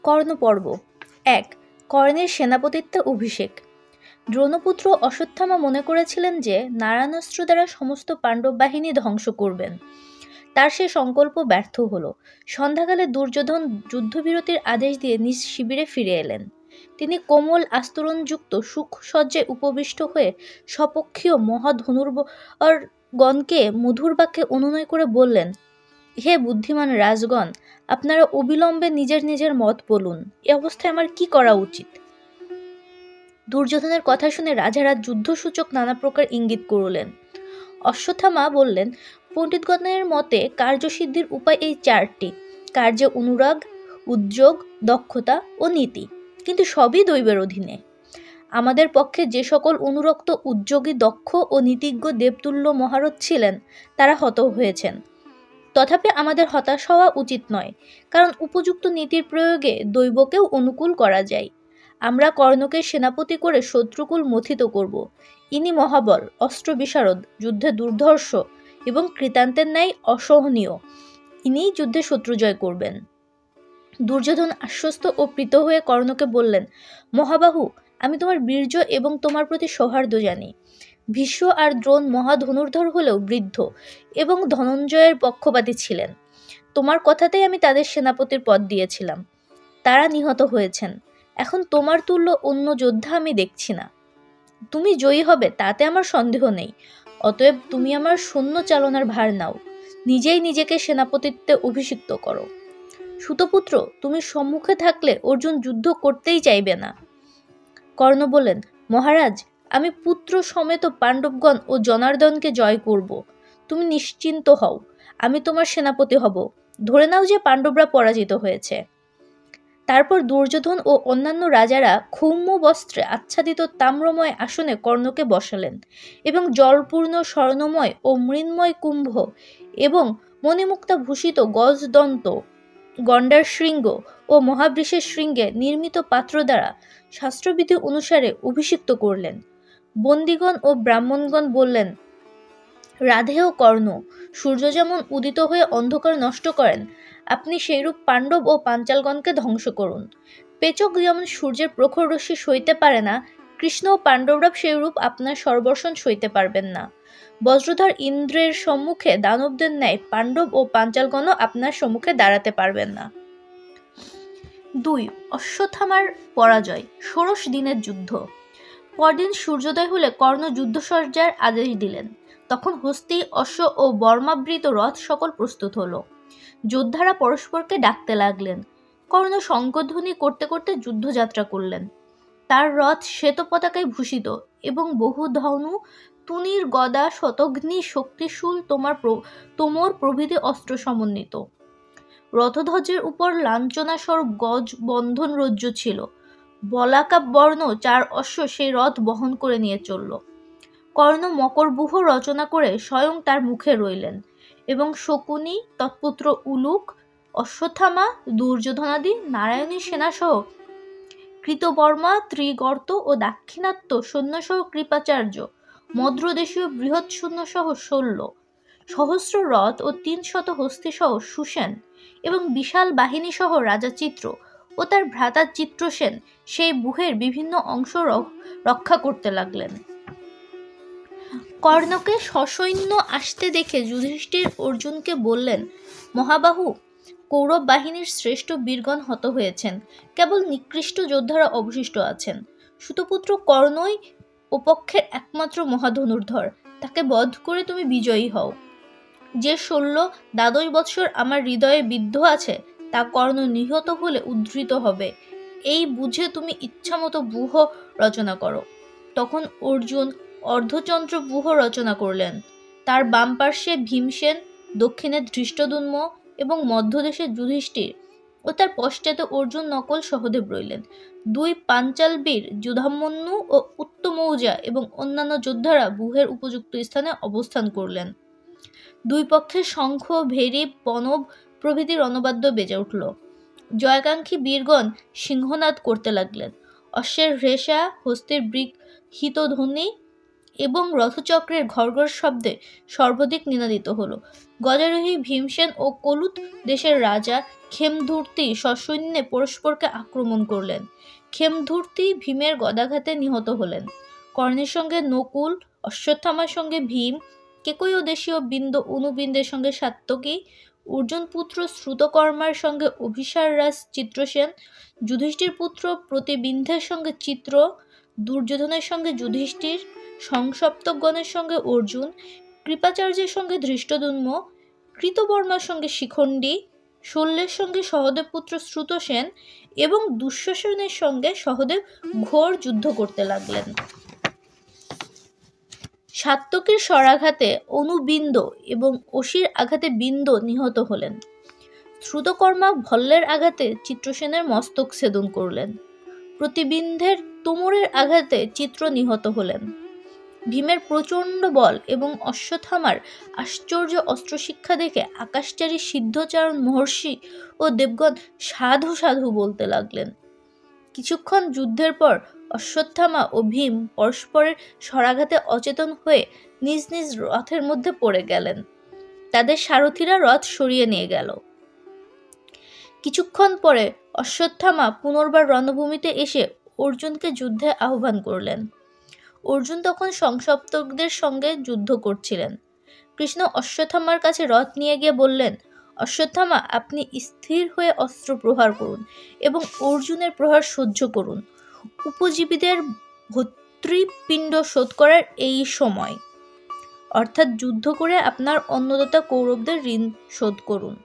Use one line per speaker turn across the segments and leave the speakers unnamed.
কর্ণ পর্ব ১। কর্ণের সেনাপতিত্বে অভিষেক। দ্রোণপুত্র অশ্বত্থামা মনে করেছিলেন যে নারায়ণাস্ত্র দ্বারা সমস্ত পাণ্ডব বাহিনী ধ্বংস করবেন। তার সে সংকল্প ব্যর্থ হল। সন্ধ্যাকালে দুর্যোধন যুদ্ধবিরতির আদেশ দিয়ে নিজ শিবিরে ফিরে এলেন। তিনি কোমল আস্তরণযুক্ত সুখসজ্জায় উপবিষ্ট হয়ে স্বপক্ষীয় মহাধনুর্বরগণকে মধুর বাক্যে অনুনয় করে বললেন, হে বুদ্ধিমান রাজগণ, আপনারা অবিলম্বে নিজের নিজের মত বলুন। এ অবস্থায় আমার কি করা উচিত? দুর্যোধনের কথা শুনে রাজারা যুদ্ধসূচক নানা প্রকার ইঙ্গিত করলেন। অশ্বত্থামা বললেন, পণ্ডিতগণের মতে কার্যসিদ্ধির উপায় এই 4টি: কার্যে অনুরাগ, উদ্যোগ, দক্ষতা ও নীতি। কিন্তু সবই দৈবের অধীনে। আমাদের পক্ষে যে সকল অনুরক্ত, উদ্যোগী, দক্ষ ও নীতিজ্ঞ দেবতুল্য মহারথ ছিলেন, তারা হত হয়েছেন। তথাপি আমাদের হতাশ হওয়া উচিত নয়, কারণ উপযুক্ত নীতির প্রয়োগে দৈবকেও অনুকূল করা যায়। আমরা কর্ণকে সেনাপতি করে শত্রুকুল মথিত করব। ইনি মহাবল, অস্ত্র বিশারদ, যুদ্ধে দুর্ধর্ষ এবং কৃতান্তের ন্যায় অসহনীয়। ইনিই যুদ্ধে শত্রু জয় করবেন। দুর্যোধন আশ্বস্ত ও প্রীত হয়ে কর্ণকে বললেন, মহাবাহু, আমি তোমার বীর্য এবং তোমার প্রতি সৌহার্দ্য জানি। ভীষ্ম আর দ্রোণ মহাধনুর্ধর হলেও বৃদ্ধ এবং ধনঞ্জয়ের পক্ষপাতী ছিলেন। তোমার কথাতেই আমি তাদের সেনাপতির পদ দিয়েছিলাম। তারা নিহত হয়েছেন। এখন তোমার তুল্য অন্য যোদ্ধা আমি দেখছি না। তুমি জয়ী হবে তাতে আমার সন্দেহ নেই। অতএব তুমি আমার সৈন্য চালনার ভার নাও। নিজেই নিজেকে সেনাপতিত্বে অভিষিক্ত করো। সুতপুত্র, তুমি সম্মুখে থাকলে অর্জুন যুদ্ধ করতেই চাইবে না। কর্ণ বললেন, মহারাজ, আমি পুত্র সমেত পাণ্ডবগণ ও জনার্দনকে জয় করব। তুমি নিশ্চিন্ত হও, আমি তোমার সেনাপতি হব। ধরে নাও যে পাণ্ডবরা পরাজিত হয়েছে। তারপর দুর্যোধন ও অন্যান্য রাজারা ক্ষৌম্য বস্ত্রে আচ্ছাদিত তাম্রময় আসনে কর্ণকে বসালেন এবং জলপূর্ণ স্বর্ণময় ও মৃন্ময় কুম্ভ এবং মণিমুক্তা ভূষিত গজদন্ত, গণ্ডার শৃঙ্গ ও মহাবৃষের শৃঙ্গে নির্মিত পাত্র দ্বারা শাস্ত্রবিধি অনুসারে অভিষিক্ত করলেন। বন্দীগণ ও ব্রাহ্মণগণ বললেন, রাধেয় কর্ণ, সূর্য যেমন উদিত হয়ে অন্ধকার নষ্ট করেন, আপনি সেইরূপ পাণ্ডব ও পাঞ্চালগণকে ধ্বংস করুন। পেচক যেমন সূর্যের প্রখর রশ্মি সইতে পারে না, কৃষ্ণ ও পাণ্ডবরা সেইরূপ আপনার সর্বর্ষণ সইতে পারবেন না। বজ্রধর ইন্দ্রের সম্মুখে দানবদের ন্যায় পাণ্ডব ও পাঞ্চালগণও আপনার সম্মুখে দাঁড়াতে পারবেন না। 2. অশ্বত্থামার পরাজয়। ষোড়শ দিনের যুদ্ধ। পরদিন সূর্যোদয় হলে কর্ণ যুদ্ধসজ্জার আদেশ দিলেন। তখন হস্তি, অশ্ব ও বর্মাবৃত রথ সকল প্রস্তুত হলো। যোদ্ধারা পরস্পরকে ডাকতে লাগলেন। কর্ণ শঙ্খধ্বনি করতে করতে যুদ্ধযাত্রা করলেন। তার রথ শ্বেত পতাকায় ভূষিত এবং বহু ধনু, তুনীর, গদা, শতঘ্নি, শক্তিশূল, তোমর প্রভৃতি অস্ত্র সমন্বিত। রথধ্বজের উপর লাঞ্ছনাস্বরূপ গজ বন্ধন রজ্জু ছিল। বলাকা বর্ণ 4 অশ্ব সেই রথ বহন করে নিয়ে চলল। কর্ণ মকরব্যূহ রচনা করে স্বয়ং তার মুখে রইলেন এবং শকুনি, তৎপুত্র উলুক, অশ্বত্থামা, দুর্যোধনাদি নারায়ণী সেনাসহ কৃতবর্মা, ত্রিগর্ত ও দাক্ষিণাত্য সৈন্যসহ কৃপাচার্য, মদ্রদেশীয় বৃহৎ সৈন্যসহ 16 সহস্র রথ ও 300 হস্তিসহ সুসেন এবং বিশাল বাহিনীসহ রাজা চিত্র ও তার ভ্রাতা চিত্রসেন সেই ব্যূহের বিভিন্ন অংশ রক্ষা করতে লাগলেন। কর্ণকে সসৈন্য আসতে দেখে যুধিষ্ঠির অর্জুনকে বললেন, মহাবাহু, কৌরব বাহিনীর শ্রেষ্ঠ বীরগণ হত হয়েছেন, কেবল নিকৃষ্ট যোদ্ধারা অবশিষ্ট আছেন। সুতপুত্র কর্ণই ওপক্ষের একমাত্র মহাধনুর্ধর, তাকে বধ করে তুমি বিজয়ী হও। যে শল্য দ্বাদশ বৎসর আমার হৃদয়ে বিদ্ধ আছে, তা কর্ণ নিহত হলে উদ্ধৃত হবে, এই বুঝে তুমি ইচ্ছামতো ব্যূহ রচনা করো। তখন অর্জুন অর্ধচন্দ্র ব্যূহ রচনা করলেন। তার বাম পার্শ্বে ভীমসেন, দক্ষিণে ধৃষ্টদ্যুম্ন এবং মধ্যদেশে যুধিষ্ঠির ও তার পশ্চাতে অর্জুন নকল সহদেব রইলেন। 2 পাঞ্চাল বীর যুধামন্যু ও উত্তমৌজা এবং অন্যান্য যোদ্ধারা ব্যূহের উপযুক্ত স্থানে অবস্থান করলেন। 2 পক্ষের শঙ্খ, ভেরী, পনব প্রভৃতি রণবাদ্য বেজে উঠল। জয়কাঙ্ক্ষী বীরগণ সিংহনাদ করতে লাগলেন। অশ্বের হ্রেষা, হস্তির বৃহিত ধ্বনি এবং রথচক্রের ঘড়ঘড় শব্দে সর্বাধিক নিনাদিত হলো। গজারোহী ভীমসেন ও কলুত দেশের রাজা খেমধূর্তি সসৈন্যে পরস্পরকে আক্রমণ করলেন। খেমধূর্তি ভীমের গদাঘাতে নিহত হলেন। কর্ণের সঙ্গে নকুল, অশ্বত্থামার সঙ্গে ভীম, কেকই ও দেশীয় বিন্দ অনুবিন্দের সঙ্গে সাত্যকী, অর্জুন পুত্র শ্রুতকর্মার সঙ্গে অভিসার রাজ চিত্রসেন, যুধিষ্ঠির পুত্র প্রতিবিন্ধের সঙ্গে চিত্র, দুর্যোধনের সঙ্গে যুধিষ্ঠির, সংসপ্তকগণের সঙ্গে অর্জুন, কৃপাচার্যের সঙ্গে ধৃষ্টদ্যুম্ন, কৃতবর্মার সঙ্গে শিখণ্ডী, শল্যের সঙ্গে সহদেব পুত্র শ্রুতসেন এবং দুঃশাসনের সঙ্গে সহদেব ঘোর যুদ্ধ করতে লাগলেন। সাত্যকীর স্বরাঘাতে অনুবিন্দ এবং অসির আঘাতে বিন্দ নিহত হলেন। শ্রুতকর্মা ভল্লের আঘাতে চিত্রসেনের মস্তক ছেদন করলেন। প্রতিবিন্ধের তোমরের আঘাতে চিত্র নিহত হলেন। ভীমের প্রচণ্ড বল এবং অশ্বত্থামার আশ্চর্য অস্ত্রশিক্ষা দেখে আকাশচারী সিদ্ধচারণ মহর্ষি ও দেবগণ সাধু সাধু বলতে লাগলেন। কিছুক্ষণ যুদ্ধের পর অশ্বত্থামা ও ভীম পরস্পরের স্বরাঘাতে অচেতন হয়ে নিজ নিজ রথের মধ্যে পড়ে গেলেন। তাদের সারথীরা রথ সরিয়ে নিয়ে গেল। কিছুক্ষণ পরে অশ্বত্থামা পুনর্বার রণভূমিতে এসে অর্জুনকে যুদ্ধে আহ্বান করলেন। অর্জুন তখন সংসপ্তকদের সঙ্গে যুদ্ধ করছিলেন। কৃষ্ণ অশ্বত্থামার কাছে রথ নিয়ে গিয়ে বললেন, অশ্বত্থামা, আপনি স্থির হয়ে অস্ত্র প্রহার করুন এবং অর্জুনের প্রহার সহ্য করুন। উপজীবীদের ভর্তৃপিণ্ড শোধ করার এই সময়, অর্থাৎ যুদ্ধ করে আপনার অন্নদাতা কৌরবদের ঋণ শোধ করুন।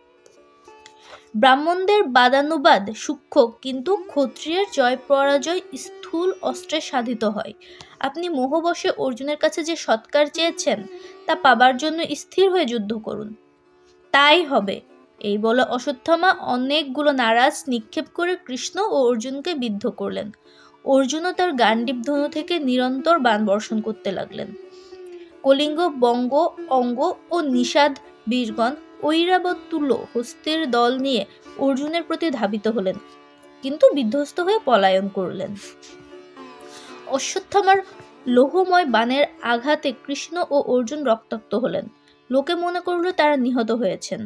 ব্রাহ্মণদের বাদানুবাদ সূক্ষ্ম, কিন্তু ক্ষত্রিয়ের জয় পরাজয় স্থূল অস্ত্রে সাধিত হয়। আপনি মোহবশে অর্জুনের কাছে যে সৎকার চেয়েছেন তা পাবার জন্য স্থির হয়ে যুদ্ধ করুন, তাই হবে। এই বলে অশ্বত্থামা অনেকগুলো নারাজ নিক্ষেপ করে কৃষ্ণ ও অর্জুনকে বিদ্ধ করলেন। অর্জুনও তার গান্ডীব ধনু থেকে নিরন্তর বাণ বর্ষণ করতে লাগলেন। কলিঙ্গ, বঙ্গ, অঙ্গ ও নিষাদ বীরগণ ঐরাবত তুল্য হস্তির দল নিয়ে অর্জুনের প্রতি ধাবিত হলেন, কিন্তু বিধ্বস্ত হয়ে পলায়ন করলেন। অশ্বত্থামার লৌহময় বাণের আঘাতে কৃষ্ণ ও অর্জুন রক্তাক্ত হলেন। লোকে মনে করল তারা নিহত হয়েছেন।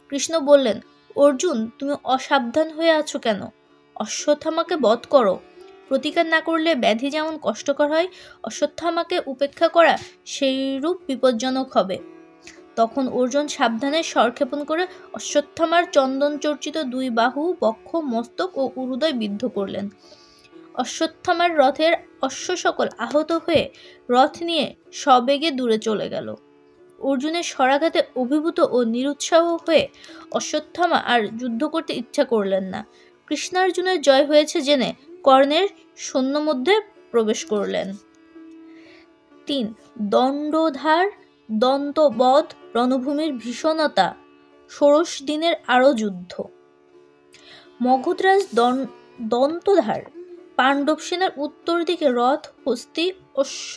কৃষ্ণ বললেন, অর্জুন, তুমি অসাবধান হয়ে আছো কেন? অশ্বত্থামাকে বধ করো। প্রতিকার না করলে ব্যাধি যেমন কষ্টকর হয়, অশ্বত্থামাকে উপেক্ষা করা সেইরূপ বিপজ্জনক হবে। তখন অর্জুন সাবধানে স্বরক্ষেপণ করে অশ্বত্থামার চন্দন চর্চিত দুই বাহু, বক্ষ, মস্তক ও উরুদয় বিদ্ধ করলেন। অশ্বত্থামার রথের অশ্ব সকল আহত হয়ে রথ নিয়ে সবেগে দূরে চলে গেল। অর্জুনের স্বরাঘাতে অভিভূত ও নিরুৎসাহ হয়ে অশ্বত্থামা আর যুদ্ধ করতে ইচ্ছা করলেন না। কৃষ্ণার্জুনের জয় হয়েছে জেনে কর্ণের সৈন্য মধ্যে প্রবেশ করলেন। ৩. দণ্ডধার দন্তবধ রণভূমির ভীষণতা, ষোড়শ দিনের আরো যুদ্ধ। মগধরাজ দন্তধার পাণ্ডব সেনার উত্তর দিকে রথ, হস্তি, অশ্ব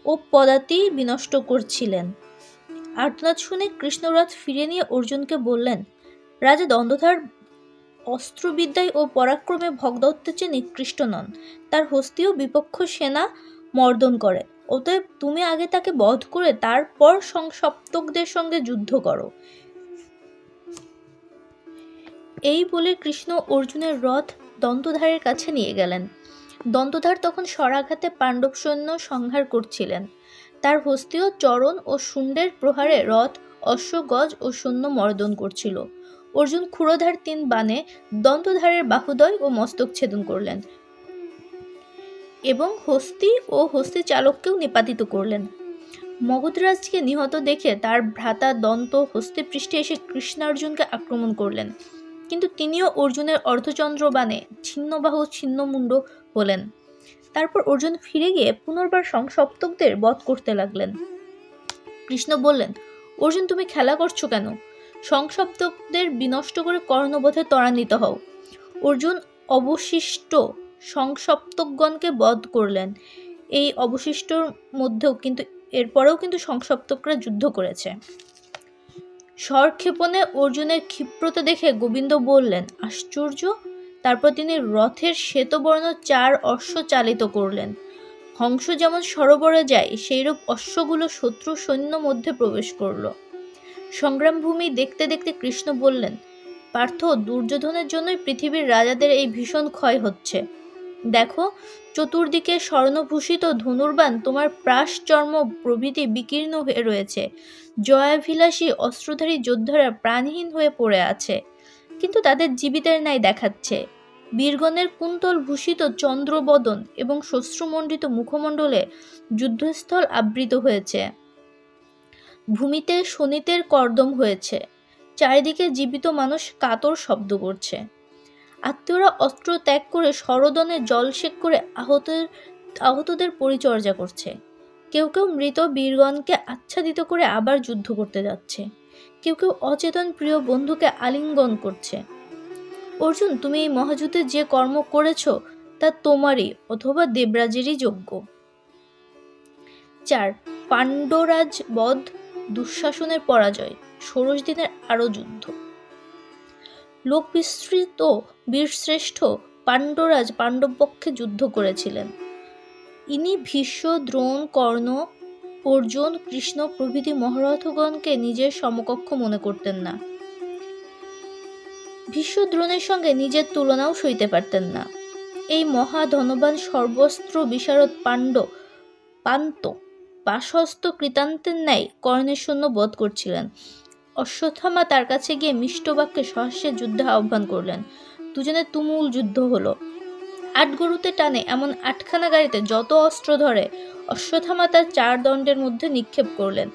ও পদাতি বিনষ্ট করছিলেন। আর্তনাদ শুনে কৃষ্ণ রথ ফিরে নিয়ে অর্জুনকে বললেন, রাজা দন্তধার অস্ত্রবিদ্যায় ও পরাক্রমে ভগদত্তের নিকৃষ্ট নন। তার হস্তিও বিপক্ষ সেনা মর্দন করে। অতএব তুমি আগে তাকে বধ করে তারপর সংসপ্তকদের সঙ্গে যুদ্ধ করো। এই বলে কৃষ্ণ অর্জুনের রথ দন্তধারের কাছে নিয়ে গেলেন। দন্তধার তখন স্বরাঘাতে পাণ্ডব সৈন্য সংহার করছিলেন। তার হস্তীয় চরণ ও শুণ্ডের প্রহারে রথ, অশ্ব, গজ ও সৈন্য মর্দন করছিল। অর্জুন ক্ষুরধার 3 বাণে দন্তধারের বাহুদয় ও মস্তক ছেদন করলেন এবং হস্তি ও হস্তি চালককেও নিপাতিত করলেন। মগধরাজকে নিহত দেখে তার ভ্রাতা দন্ত হস্তিপৃষ্ঠে এসে কৃষ্ণার্জুনকে আক্রমণ করলেন, কিন্তু তিনিও অর্জুনের অর্ধচন্দ্র বাণে ছিন্নবাহু ছিন্নমুণ্ড হলেন। তারপর অর্জুন ফিরে গিয়ে পুনর্বার সংসপ্তকদের বধ করতে লাগলেন। কৃষ্ণ বললেন, অর্জুন, তুমি খেলা করছো কেন? সংসপ্তকদের বিনষ্ট করে কর্ণবধে ত্বরান্বিত হও। অর্জুন অবশিষ্ট সংসপ্তকগণকে বধ করলেন। এই অবশিষ্টর মধ্যেও কিন্তু এরপরেও কিন্তু সংসপ্তকরা যুদ্ধ করেছে। স্বরক্ষেপণে অর্জুনের ক্ষিপ্রতা দেখে গোবিন্দ বললেন, আশ্চর্য। তারপর তিনি রথের শ্বেতবর্ণ 4 অশ্ব চালিত করলেন। হংস যেমন সরোবরে যায়, সেইরূপ অশ্বগুলো শত্রু সৈন্য মধ্যে প্রবেশ করল। সংগ্রামভূমি দেখতে দেখতে কৃষ্ণ বললেন, পার্থ, দুর্যোধনের জন্যই পৃথিবীর রাজাদের এই ভীষণ ক্ষয় হচ্ছে। দেখো, চতুর্দিকে স্বর্ণভূষিত ধনুর্বাণ, তোমার প্রাস চর্ম প্রভৃতি বিকীর্ণ হয়ে রয়েছে। জয়াভিলাষী অস্ত্রধারী যোদ্ধারা প্রাণহীন হয়ে পড়ে আছে, কিন্তু তাদের জীবিতের ন্যায় দেখাচ্ছে। বীরগণের কুন্তল ভূষিত চন্দ্রবদন এবং শ্মশ্রুমণ্ডিত মুখমণ্ডলে যুদ্ধস্থল আবৃত হয়েছে। ভূমিতে শোণিতের কর্দম হয়েছে। চারিদিকে জীবিত মানুষ কাতর শব্দ করছে। আত্মীয়রা অস্ত্র ত্যাগ করে সরোদনে জলসেক করে আহতদের পরিচর্যা করছে। কেউ কেউ মৃত বীরগণকে আচ্ছাদিত করে আবার যুদ্ধ করতে যাচ্ছে। কেউ কেউ অচেতন প্রিয় বন্ধুকে আলিঙ্গন করছে। অর্জুন, তুমি এই মহাযুদ্ধে যে কর্ম করেছ তা তোমারই অথবা দেবরাজেরই যোগ্য। 4. পাণ্ডরাজ বধ, দুঃশাসনের পরাজয়, ষোড়শ দিনের আরো যুদ্ধ। লোকবিস্তৃত বীরশ্রেষ্ঠ পাণ্ডরাজ পাণ্ডব পক্ষে যুদ্ধ করেছিলেন। ইনি ভীষ্ম, দ্রোণ, কর্ণ, অর্জুন, কৃষ্ণ প্রভৃতি মহারথগণকে নিজের সমকক্ষ মনে করতেন না। ভীষ্ম দ্রোণের সঙ্গে নিজের তুলনাও সইতে পারতেন না। এই মহা ধনবান সর্বস্ত্র বিশারদ পান্ত পাশহস্ত কৃতান্তের ন্যায় কর্ণের সৈন্য বধ করছিলেন। অশ্বত্থামা তার কাছে গিয়ে মিষ্টবাক্যে সহস্যে যুদ্ধে আহ্বান করলেন। দুজনে তুমুল যুদ্ধ হলো। 8 গরুতে টানে এমন 8খানা গাড়িতে যত অস্ত্র ধরে অশ্বত্থামা তার 4 দণ্ডের মধ্যে নিক্ষেপ করলেন।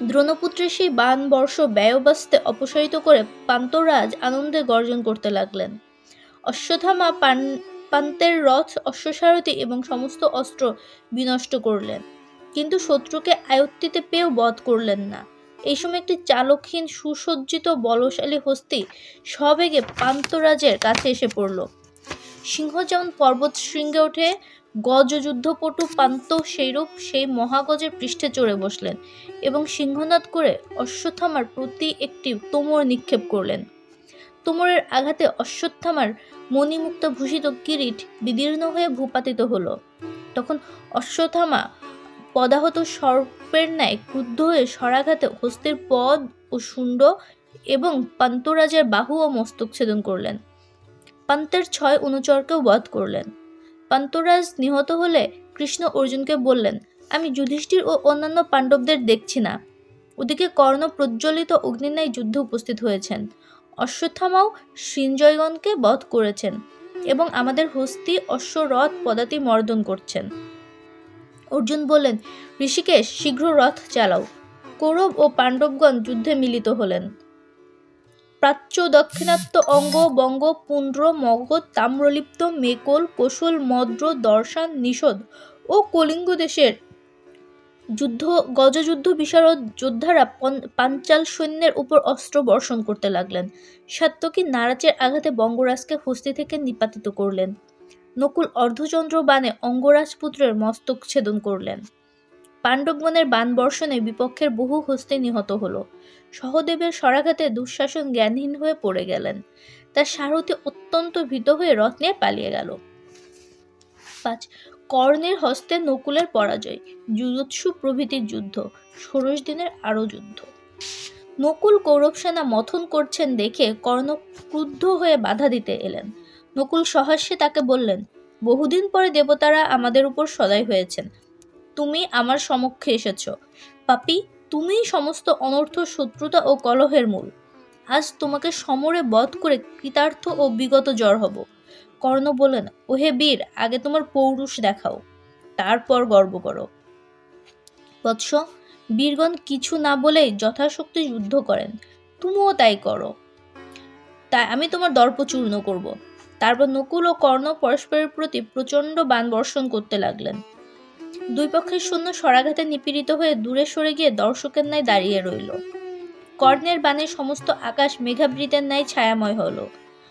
দ্রোণপুত্রের সেই বাণ বর্ষ ব্যয়বাস্তে অপসারিত করে পান্তরাজ আনন্দে গর্জন করতে লাগলেন। অশ্বত্থামা পান্তের রথ, অশ্বসারথী এবং সমস্ত অস্ত্র বিনষ্ট করলেন, কিন্তু শত্রুকে আয়ত্তিতে পেয়েও বধ করলেন না। এই সময় একটি চালকহীন সুসজ্জিত বলশালী হস্তি সবেগে পান্তরাজের কাছে এসে পড়ল। সিংহ যেমন পর্বত শৃঙ্গে ওঠে, গজযুদ্ধপটু পান্ত সেইরূপ সেই মহাগজের পৃষ্ঠে চড়ে বসলেন এবং সিংহনাদ করে অশ্বত্থামার প্রতি একটি তোমর নিক্ষেপ করলেন। তোমরের আঘাতে অশ্বত্থামার মণিমুক্তা ভূষিত কিরীট বিদীর্ণ হয়ে ভূপাতিত হল। তখন অশ্বত্থামা পদাহত সর্পের ন্যায় ক্রুদ্ধ হয়ে স্বরাঘাতে হস্তির পদ ও শুণ্ড এবং পান্তরাজের বাহু ও মস্তক ছেদন করলেন। পান্তের 6 অনুচরকেও বধ করলেন। পান্তরাজ নিহত হলে কৃষ্ণ অর্জুনকে বললেন, আমি যুধিষ্ঠির ও অন্যান্য পাণ্ডবদের দেখছি না। ওদিকে কর্ণ প্রজ্বলিত অগ্নির ন্যায় যুদ্ধে উপস্থিত হয়েছেন। অশ্বত্থামাও সঞ্জয়গণকে বধ করেছেন এবং আমাদের হস্তি, অশ্ব, রথ, পদাতি মর্দন করছেন। অর্জুন বললেন, ঋষিকেশ, শীঘ্র রথ চালাও। কৌরব ও পাণ্ডবগণ যুদ্ধে মিলিত হলেন। প্রাচ্য, দাক্ষিণাত্য, অঙ্গ, বঙ্গ, পুন্ড্র, মগধ, তাম্রলিপ্ত, মেকল, কোশল, মদ্র, দর্শন, নিষদ ও কলিঙ্গ দেশের গজযুদ্ধ বিশারদ যোদ্ধারা পাঞ্চাল সৈন্যের উপর অস্ত্র বর্ষণ করতে লাগলেন। সাত্যকী নারাচের আঘাতে বঙ্গরাজকে হস্তি থেকে নিপাতিত করলেন। নকুল অর্ধচন্দ্র বাণে অঙ্গরাজপুত্রের মস্তক ছেদন করলেন। পাণ্ডবগণের বাণ বর্ষণে বিপক্ষের বহু হস্তি নিহত হল। সহদেবের স্বরাঘাতে দুঃশাসন জ্ঞানহীন হয়ে পড়ে গেলেন। তার সারথি অত্যন্ত ভীত হয়ে রথ নিয়ে পালিয়ে গেল। 5. কর্ণের হস্তে নকুলের পরাজয়, যুযুৎসু প্রভৃতির যুদ্ধ, ষোড়শ দিনের আরো যুদ্ধ। নকুল কৌরব সেনা মথন করছেন দেখে কর্ণ ক্রুদ্ধ হয়ে বাধা দিতে এলেন। নকুল সহাস্যে তাকে বললেন, বহুদিন পরে দেবতারা আমাদের উপর সদয় হয়েছেন। তুমি আমার সমক্ষে এসেছ। পাপী, তুমিই সমস্ত অনর্থ, শত্রুতা ও কলহের মূল। আজ তোমাকে সমরে বধ করে কৃতার্থ ও বিগত জড় হব। কর্ণ বললেন, ওহে বীর, আগে তোমার পৌরুষ দেখাও, তারপর গর্ব করো। বৎস, বীরগণ কিছু না বলেই যথাশক্তি যুদ্ধ করেন, তুমিও তাই করো। তাই আমি তোমার দর্প চূর্ণ করব। তারপর নকুল ও কর্ণ পরস্পরের প্রতি প্রচণ্ড বাণ বর্ষণ করতে লাগলেন। দুই পক্ষের সৈন্য স্বরাঘাতে নিপীড়িত হয়ে দূরে সরে গিয়ে দর্শকের ন্যায় দাঁড়িয়ে রইল। কর্ণের বাণে সমস্ত আকাশ মেঘাবৃতের ন্যায় ছায়াময় হল।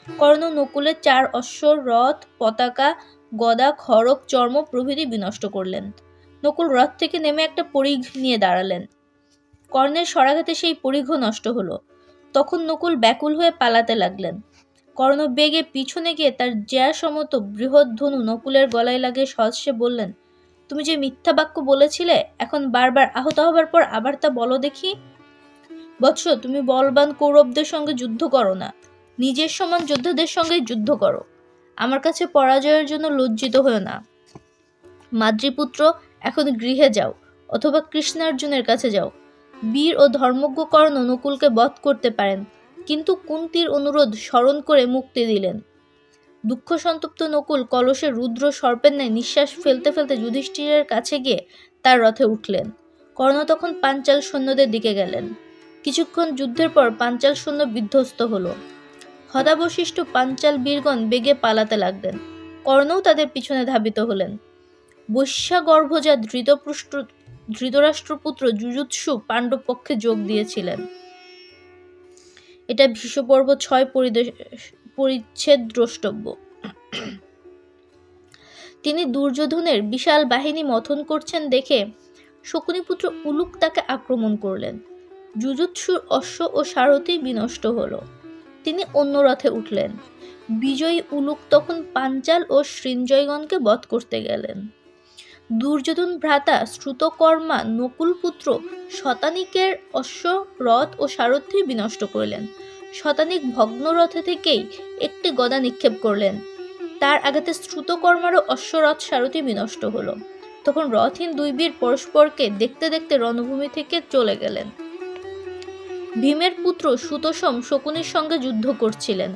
কর্ণ নকুলের 4 অশ্ব, রথ, পতাকা, গদা, খড়গ, চর্ম প্রভৃতি বিনষ্ট করলেন। নকুল রথ থেকে নেমে একটা পরিঘ নিয়ে দাঁড়ালেন। কর্ণের স্বরাঘাতে সেই পরিঘ নষ্ট হলো। তখন নকুল ব্যাকুল হয়ে পালাতে লাগলেন। কর্ণ বেগে পিছনে গিয়ে তার জ্যা সমত বৃহৎ ধনু নকুলের গলায় লাগিয়ে সহসে বললেন, তুমি যে মিথ্যা বাক্য বলেছিলে, এখন বারবার আহত হবার পর আবার তা বলো দেখি। বৎস, তুমি বলবান কৌরবদের সঙ্গে যুদ্ধ করো না, নিজের সমান যোদ্ধাদের সঙ্গে যুদ্ধ করো। আমার কাছে পরাজয়ের জন্য লজ্জিত হও না। মাতৃপুত্র, এখন গৃহে যাও, অথবা কৃষ্ণার্জুনের কাছে যাও। বীর ও ধর্মজ্ঞ কর্ণ নকুলকে বধ করতে পারেন, কিন্তু কুন্তির অনুরোধ স্মরণ করে মুক্তি দিলেন। দুঃখ সন্তপ্ত নকুল কলসে রুদ্র সর্পের ন্যায় নিঃশ্বাস ফেলতে ফেলতে যুধিষ্ঠিরের কাছে গিয়ে তার রথে উঠলেন। কর্ণ তখন পাঞ্চাল সৈন্যদের দিকে গেলেন। কিছুক্ষণ যুদ্ধের পর পাঞ্চাল সৈন্য বিধ্বস্ত হল। হতাবশিষ্ট পাঞ্চাল বীরগণ বেগে পালাতে লাগলেন। কর্ণও তাদের পিছনে ধাবিত হলেন। বৈশ্যাগর্ভজা ধৃতরাষ্ট্রপুত্র যুযুৎসু পাণ্ডব পক্ষে যোগ দিয়েছিলেন। এটা ভীষ্মপর্ব 6 পরিচ্ছেদ দ্রষ্টব্য। তিনি দুর্যোধনের বিশাল বাহিনী মথন করছেন দেখে শকুনিপুত্র উলুক তাকে আক্রমণ করলেন। যুযুৎসুর অশ্ব ও সারথি বিনষ্ট হল। তিনি অন্য রথে উঠলেন। বিজয়ী উলুক তখন পাঞ্চাল ও সৃঞ্জয়গণকে বধ করতে গেলেন। দুর্যোধন ভ্রাতা শ্রুতকর্মা নকুলপুত্র শতানিকের অশ্ব, রথ ও সারথি বিনষ্ট করলেন। শতানিক ভগ্ন রথে থেকেই একটি গদা নিক্ষেপ করলেন। তার আঘাতে শ্রুতকর্মারও অশ্বরথ সারথি বিনষ্ট হল। তখন রথহীন দুই বীর পরস্পরকে দেখতে দেখতে রণভূমি থেকে চলে গেলেন। ভীমের পুত্র সুতোষম শকুনির সঙ্গে যুদ্ধ করছিলেন।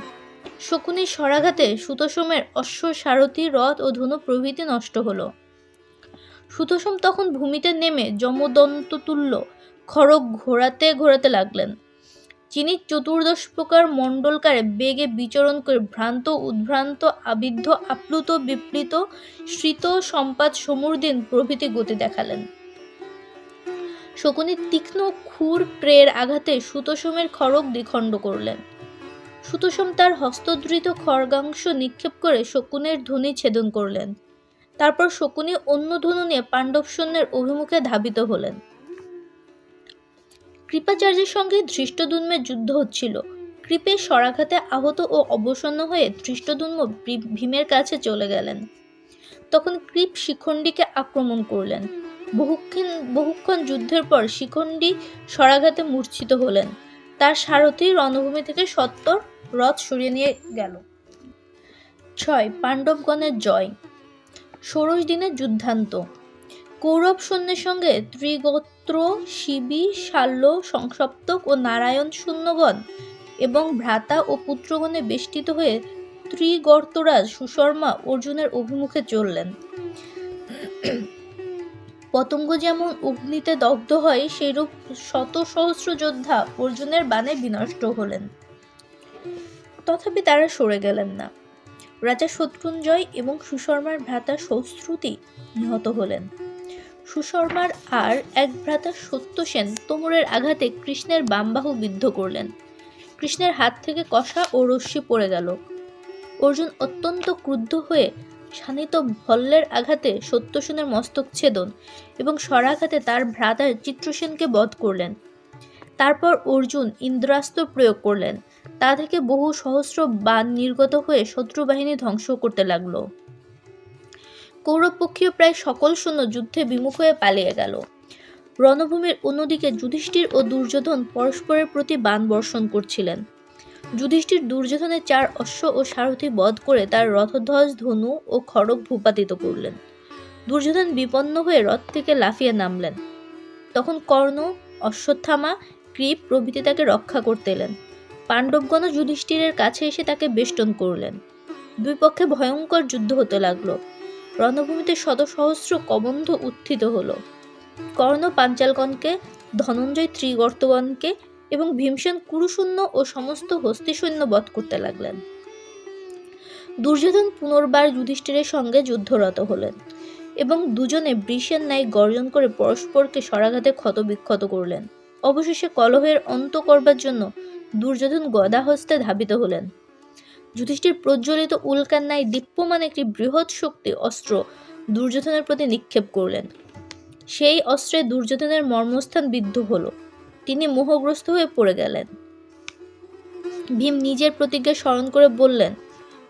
শকুনির শরাঘাতে সুতোষমের অশ্ব, সারথি, রথ ও ধনু প্রভৃতি নষ্ট হল। সুতোষম তখন ভূমিতে নেমে যমদন্ততুল্য খড়গ ঘোরাতে ঘোরাতে লাগলেন। যিনি 14 প্রকার মণ্ডলকারে বেগে বিচরণ করে ভ্রান্ত, উদ্ভ্রান্ত, আবিদ্ধ, আপ্লুত, বিপ্লুত, শ্রিত, সম্পাদ, সমুর্দিন প্রভৃতি গতি দেখালেন। শকুনির তীক্ষ্ণ ক্ষুর প্রের আঘাতে সুতোষমের খড়গ দ্বিখণ্ড করলেন। সুতোষম তার হস্তধৃত খড়গাংশ নিক্ষেপ করে শকুনের ধ্বনি ছেদন করলেন। তারপর শকুনি অন্য ধনু নিয়ে পাণ্ডব সৈন্যের অভিমুখে ধাবিত হলেন। কৃপাচার্যের সঙ্গে ধৃষ্টদ্যুম্নের যুদ্ধ হচ্ছিল। কৃপের শরাঘাতে আহত ও অবসন্ন হয়ে ধৃষ্টদ্যুম্ন ভীমের কাছে চলে গেলেন। তখন কৃপ শিখণ্ডীকে আক্রমণ করলেন। বহুক্ষণ যুদ্ধের পর শিখণ্ডী শরাঘাতে মূর্ছিত হলেন। তার সারথি রণভূমি থেকে সত্বর রথ সরিয়ে নিয়ে গেল। 6. পাণ্ডবগণের জয়। 16 দিনের যুদ্ধান্ত। কৌরব সৈন্যের সঙ্গে ত্রিগোত্র, শিবি, শাল্য, সংসপ্তক ও নারায়ণ সৈন্যগণ এবং ভ্রাতা ও পুত্রগণে বেষ্টিত হয়ে ত্রিগর্তরাজ সুশর্মা অর্জুনের অভিমুখে চললেন। পতঙ্গ যেমন অগ্নিতে দগ্ধ হয়, সেইরূপ শত সহস্র যোদ্ধা অর্জুনের বাণে বিনষ্ট হলেন। তথাপি তারা সরে গেলেন না। রাজা শত্রুঞ্জয় এবং সুশর্মার ভ্রাতা সৌশ্রুতি নিহত হলেন। সুশর্মার আর এক ভ্রাতা সত্যসেন তোমরের আঘাতে কৃষ্ণের বামবাহু বিদ্ধ করলেন। কৃষ্ণের হাত থেকে কষা ও রশ্মি পড়ে গেল। অর্জুন অত্যন্ত ক্রুদ্ধ হয়ে শানিত ভল্লের আঘাতে সত্যসেনের মস্তক ছেদন এবং শরাঘাতে তার ভ্রাতা চিত্রসেনকে বধ করলেন। তারপর অর্জুন ইন্দ্রাস্ত্র প্রয়োগ করলেন। তা থেকে বহু সহস্র বাণ নির্গত হয়ে শত্রুবাহিনী ধ্বংস করতে লাগল। কৌরবপক্ষীয় প্রায় সকল সৈন্য যুদ্ধে বিমুখ হয়ে পালিয়ে গেল। রণভূমির অন্যদিকে যুধিষ্ঠির ও দুর্যোধন পরস্পরের প্রতি বাণ বর্ষণ করছিলেন। যুধিষ্ঠির দুর্যোধনের 4 অশ্ব ও সারথি বধ করে তার রথধ্বজ, ধনু ও খড়গ ভূপাতিত করলেন। দুর্যোধন বিপন্ন হয়ে রথ থেকে লাফিয়ে নামলেন। তখন কর্ণ, অশ্বত্থামা, কৃপ প্রভৃতি তাকে রক্ষা করতে এলেন। পাণ্ডবগণ যুধিষ্ঠিরের কাছে এসে তাকে বেষ্টন করলেন। দুই পক্ষে ভয়ঙ্কর যুদ্ধ হতে লাগলো। রণভূমিতে শত সহস্র কবন্ধ উত্থিত হল। কর্ণ পাঞ্চালগণকে, ধনঞ্জয় ত্রিগর্তগণকে এবং ভীমসেন কুরুসৈন্য ও সমস্ত হস্তি সৈন্য বধ করতে লাগলেন। দুর্যোধন পুনর্বার যুধিষ্ঠিরের সঙ্গে যুদ্ধরত হলেন এবং দুজনে বৃষের ন্যায় গর্জন করে পরস্পরকে শরাঘাতে ক্ষতবিক্ষত করলেন। অবশেষে কলহের অন্ত করবার জন্য দুর্যোধন গদা হস্তে ধাবিত হলেন। যুধিষ্ঠির প্রজ্বলিত উল্কার ন্যায় দীপ্যমান একটি বৃহৎ শক্তি অস্ত্র দুর্যোধনের প্রতি নিক্ষেপ করলেন। সেই অস্ত্রে দুর্যোধনের মর্মস্থান বিদ্ধ হল। তিনি মোহগ্রস্ত হয়ে পড়ে গেলেন। ভীম নিজের প্রতিজ্ঞা স্মরণ করে বললেন,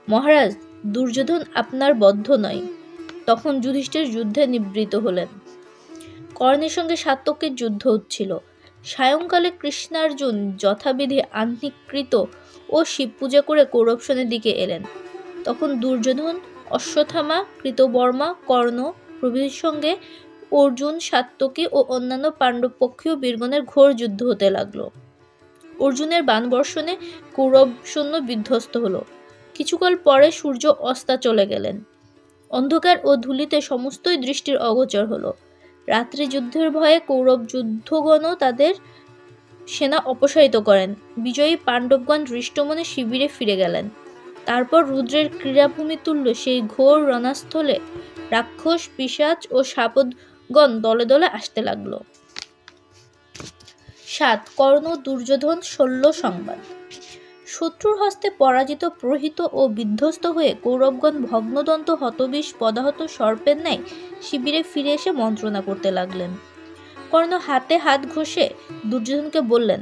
মহারাজ, দুর্যোধন আপনার বদ্ধ নয়। তখন যুধিষ্ঠির যুদ্ধে নিবৃত্ত হলেন। কর্ণের সঙ্গে সাত্যকীর যুদ্ধ হচ্ছিল। সায়ংকালে কৃষ্ণার্জুন যথাবিধি আহ্নিকৃত ও শিব পূজা করে কৌরব সেনার দিকে এলেন। তখন দুর্যোধন, অশ্বত্থামা, কৃতবর্মা, কর্ণ প্রভৃতির সঙ্গে অর্জুন, সাত্যকী ও অন্যান্য পাণ্ডব পক্ষীয় বীরগণের ঘোর যুদ্ধ হতে লাগলো। অর্জুনের বাণবর্ষণে কৌরব সৈন্য বিধ্বস্ত হলো। কিছুকাল পরে সূর্য অস্তা চলে গেলেন। অন্ধকার ও ধূলিতে সমস্তই দৃষ্টির অগোচর হলো। রাত্রি যুদ্ধের ভয়ে কৌরব যুদ্ধগণও তাদের সেনা অপসারিত করেন। বিজয়ী পাণ্ডবগণ হৃষ্টমনে শিবিরে ফিরে গেলেন। তারপর রুদ্রের ক্রীড়াভূমি তুল্য সেই ঘোর রণাস্থলে রাক্ষস, পিশাচ ও শাবকগণ দলে দলে আসতে লাগল। ৭. কর্ণ দুর্যোধন শল্য সংবাদ। শত্রুর হস্তে পরাজিত, প্রহৃত ও বিধ্বস্ত হয়ে কৌরবগণ ভগ্নদন্ত হতবিষ পদাহত সর্পের ন্যায় শিবিরে ফিরে এসে মন্ত্রণা করতে লাগলেন। কর্ণ হাতে হাত ঘষে দুর্যোধনকে বললেন,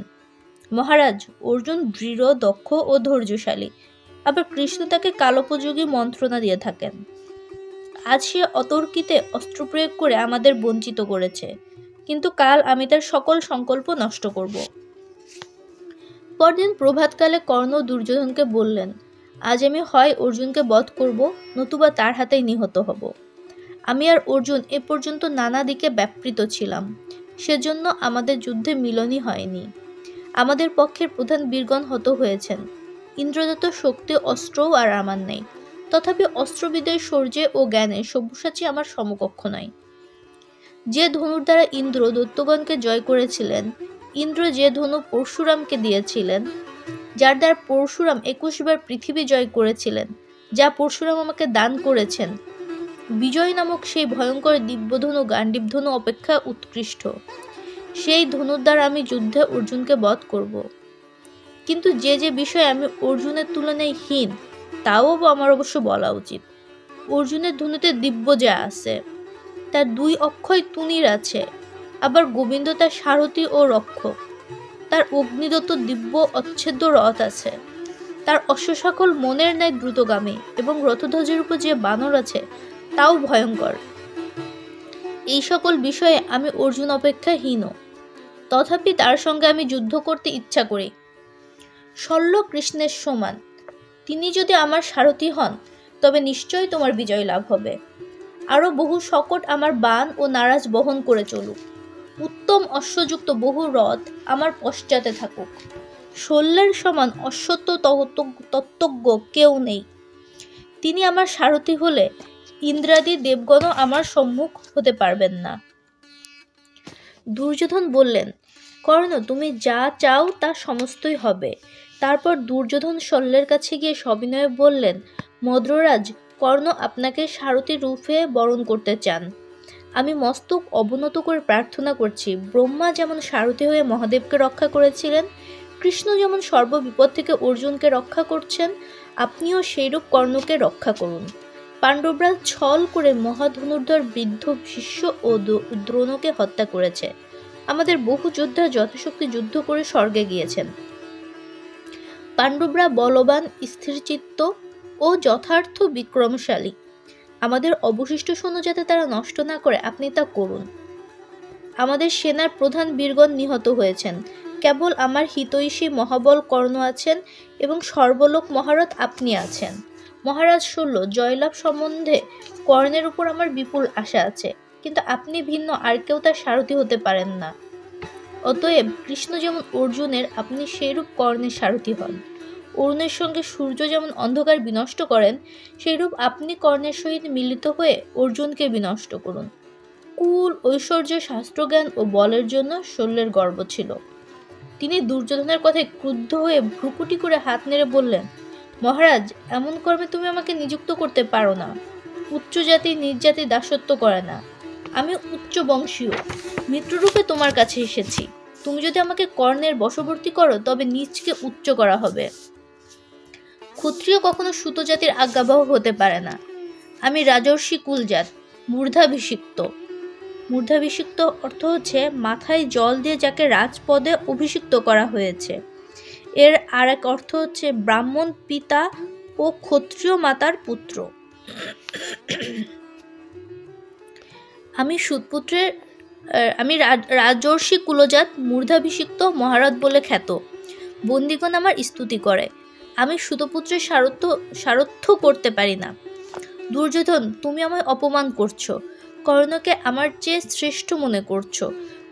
মহারাজ, অর্জুন দৃঢ়, দক্ষ ও ধৈর্যশালী। আবার কৃষ্ণ তাকে কালোপযোগী মন্ত্রণা দিয়ে থাকেন। আজ সে অতর্কিতে অস্ত্র প্রয়োগ করে আমাদের বঞ্চিত করেছে, কিন্তু কাল আমি তার সকল সংকল্প নষ্ট করব। পরদিন প্রভাতকালে কর্ণ দুর্যোধনকে বললেন, আজ আমি হয় অর্জুনকে বধ করব, নতুবা তার হাতেই নিহত হব। আমি আর অর্জুন এ পর্যন্ত নানা দিকে ব্যাপৃত ছিলাম, সেজন্য আমাদের যুদ্ধে মিলনই হয়নি। আমাদের পক্ষের প্রধান বীরগণ হত হয়েছেন। ইন্দ্রদত্ত শক্তি অস্ত্রও আর আমার নেই। তথাপি অস্ত্রবিদের শৌর্যে ও জ্ঞানে সব্যসাচী আমার সমকক্ষ নয়। যে ধনুর দ্বারা ইন্দ্র দৈত্যগণকে জয় করেছিলেন, ইন্দ্র যে ধনু পরশুরামকে দিয়েছিলেন, যার দ্বারা পরশুরাম 21 বার পৃথিবী জয় করেছিলেন, যা পরশুরাম আমাকে দান করেছেন, বিজয় নামক সেই ভয়ঙ্কর দিব্যধনু গান্ডীব ধনু অপেক্ষা উৎকৃষ্ট। সেই ধনুর দ্বারা আমি যুদ্ধে অর্জুনকে বধ করব। কিন্তু যে যে বিষয়ে আমি অর্জুনের তুলনায় হীন, তাও আমার অবশ্য বলা উচিত। অর্জুনের ধনুতে দিব্য যা আছে, তার 2 অক্ষয় তুনির আছে। আবার গোবিন্দ তার সারথি ও রক্ষক। তার অগ্নিদত্ত দিব্য অচ্ছেদ্য রথ আছে। তার অশ্বসকল মনের ন্যায় দ্রুতগামী, এবং রথধ্বজের উপর যে বানর আছে তাও ভয়ঙ্কর। এই সকল বিষয়ে আমি অর্জুন অপেক্ষা হীন, তথাপি তার সঙ্গে আমি যুদ্ধ করতে ইচ্ছা করি। শল্য কৃষ্ণের সমান। তিনি যদি আমার সারথি হন, তবে নিশ্চয়ই তোমার বিজয় লাভ হবে। আরো বহু শকট আমার বাণ ও নারাজ বহন করে চলুক। উত্তম অশ্বযুক্ত বহু রথ আমার পশ্চাতে থাকুক। শল্যের সমান অশ্বত্থ তত্ত্বজ্ঞ কেউ নেই। তিনি আমার সারথি হলে ইন্দ্রাদি দেবগণও আমার সম্মুখ হতে পারবেন না। দুর্যোধন বললেন, কর্ণ, তুমি যা চাও তা সমস্তই হবে। তারপর দুর্যোধন শল্যের কাছে গিয়ে সবিনয়ে বললেন, মদ্ররাজ, কর্ণ আপনাকে সারথি রূপে বরণ করতে চান। আমি মস্তক অবনত করে প্রার্থনা করছি, ব্রহ্মা যেমন সারথি হয়ে মহাদেবকে রক্ষা করেছিলেন, কৃষ্ণ যেমন সর্ববিপদ থেকে অর্জুনকে রক্ষা করছেন, আপনিও সেইরূপ কর্ণকে রক্ষা করুন। পাণ্ডবরা ছল করে মহাধনুর্ধর বৃদ্ধ শিষ্য ও দ্রোণকে হত্যা করেছে। আমাদের বহু যোদ্ধা যথাশক্তি যুদ্ধ করে স্বর্গে গিয়েছেন। পাণ্ডবরা বলবান, স্থিরচিত্ত ও যথার্থ বিক্রমশালী। আমাদের অবশিষ্ট সৈন্য যাতে তারা নষ্ট না করে, আপনি তা করুন। আমাদের সেনার প্রধান বীরগণ নিহত হয়েছেন। কেবল আমার হিতৈষী মহাবল কর্ণ আছেন এবং সর্বলোক মহারথ আপনি আছেন। মহারাজ শল্য, জয়লাভ সম্বন্ধে কর্ণের উপর আমার বিপুল আশা আছে, কিন্তু আপনি ভিন্ন আর কেউ তার সারথি হতে পারেন না। অতএব কৃষ্ণ যেমন অর্জুনের, আপনি সেইরূপ কর্ণের সারথি হন। অরুণের সঙ্গে সূর্য যেমন অন্ধকার বিনষ্ট করেন, সেইরূপ আপনি কর্ণের সহিত মিলিত হয়ে অর্জুনকে বিনষ্ট করুন। কুল, ঐশ্বর্য, শাস্ত্রজ্ঞান ও বলের জন্য শল্যের গর্ব ছিল। তিনি দুর্যোধনের কথায় ক্রুদ্ধ হয়ে ভ্রুকুটি করে হাত নেড়ে বললেন, মহারাজ, এমন কর্মে তুমি আমাকে নিযুক্ত করতে পারো না। উচ্চ জাতি নির্জাতি দাসত্ব করে না। আমি উচ্চ বংশীয়, মিত্ররূপে তোমার কাছে এসেছি। তুমি যদি আমাকে কর্ণের বশবর্তী করো, তবে নিজকে উচ্চ করা হবে। ক্ষত্রিয় কখনো সুত জাতির আজ্ঞাবহ হতে পারে না। আমি রাজর্ষি কুলজাত, মূর্ধাভিষিক্ত। মূর্ধাভিষিক্ত অর্থ হচ্ছে মাথায় জল দিয়ে যাকে রাজপদে অভিষিক্ত করা হয়েছে। এর আর এক অর্থ হচ্ছে ব্রাহ্মণ পিতা ও ক্ষত্রিয় মাতার পুত্র। আমি রাজর্ষি কুলজাত, মূর্ধাভিষিক্ত মহারাজ বলে খ্যাত। বন্দিগণ আমার স্তুতি করে। আমি সুতপুত্রের সারথ্য করতে পারি না। দুর্যোধন, তুমি আমায় অপমান করছো। কর্ণকে আমার চেয়ে শ্রেষ্ঠ মনে করছো।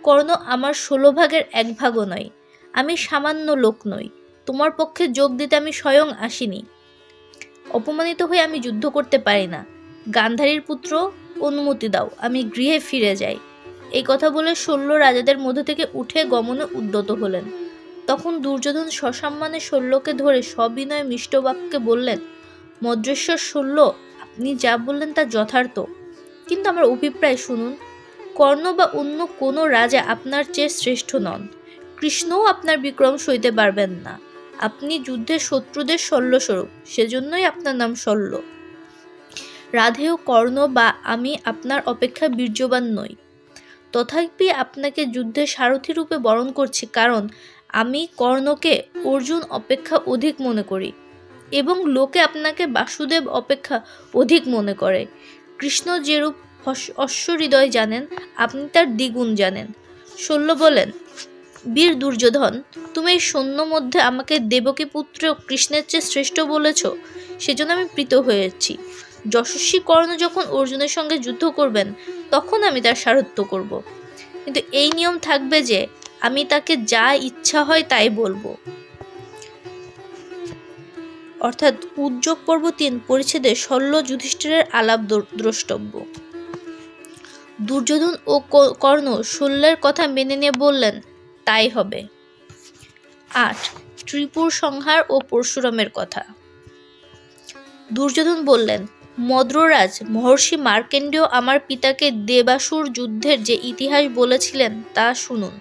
কর্ণ আমার 16 ভাগের 1 ভাগও নয়। আমি সামান্য লোক নই। তোমার পক্ষে যোগ দিতে আমি স্বয়ং আসিনি। অপমানিত হয়ে আমি যুদ্ধ করতে পারি না। গান্ধারীর পুত্র, অনুমতি দাও, আমি গৃহে ফিরে যাই। এই কথা বলে শল্য রাজাদের মধ্য থেকে উঠে গমনে উদ্যত হলেন। তখন দুর্যোধন সসম্মানে শল্যকে ধরে সবিনয়ে মিষ্ট বাক্যে বললেন, মদ্রেশ্বর শল্য, আপনি যা বললেন তা যথার্থ, কিন্তু আমার অভিপ্রায় শুনুন। কর্ণ বা অন্য কোনো রাজা আপনার চেয়ে শ্রেষ্ঠ নন। কৃষ্ণও আপনার বিক্রম সইতে পারবেন না। আপনি যুদ্ধের শত্রুদের শল্যস্বরূপ, সেজন্যই আপনার নাম শল্য। রাধেয় কর্ণ বা আমি আপনার অপেক্ষা বীর্যবান নই। তথাপি আপনাকে যুদ্ধের সারথি রূপে বরণ করছি, কারণ আমি কর্ণকে অর্জুন অপেক্ষা অধিক মনে করি এবং লোকে আপনাকে বাসুদেব অপেক্ষা অধিক মনে করে। কৃষ্ণ যেরূপ অশ্বহৃদয় জানেন, আপনি তার দ্বিগুণ জানেন। শল্য বলেন, বীর দুর্যোধন, তুমি এই সৈন্য মধ্যে আমাকে দেবকী পুত্র কৃষ্ণের চেয়ে শ্রেষ্ঠ বলেছ, সেজন্য আমি প্রীত হয়েছি। যশস্বী কর্ণ যখন অর্জুনের সঙ্গে যুদ্ধ করবেন, তখন আমি তার সারথ্য করব। কিন্তু এই নিয়ম থাকবে যে আমি তাকে যা ইচ্ছা হয় তাই বলবো। অর্থাৎ উদ্যোগ পর্ব 3 পরিচ্ছেদে শল্য যুধিষ্ঠিরের আলাপ দ্রষ্টব্য। দুর্যোধন ও কর্ণ শল্যের কথা মেনে নিয়ে বললেন, তাই হবে। 8. ত্রিপুর সংহার ও পরশুরামের কথা। দুর্যোধন বললেন, মদ্ররাজ মহর্ষি মার্কেন্ডেয় আমার পিতাকে দেবাসুর যুদ্ধের যে ইতিহাস বলেছিলেন তা শুনুন।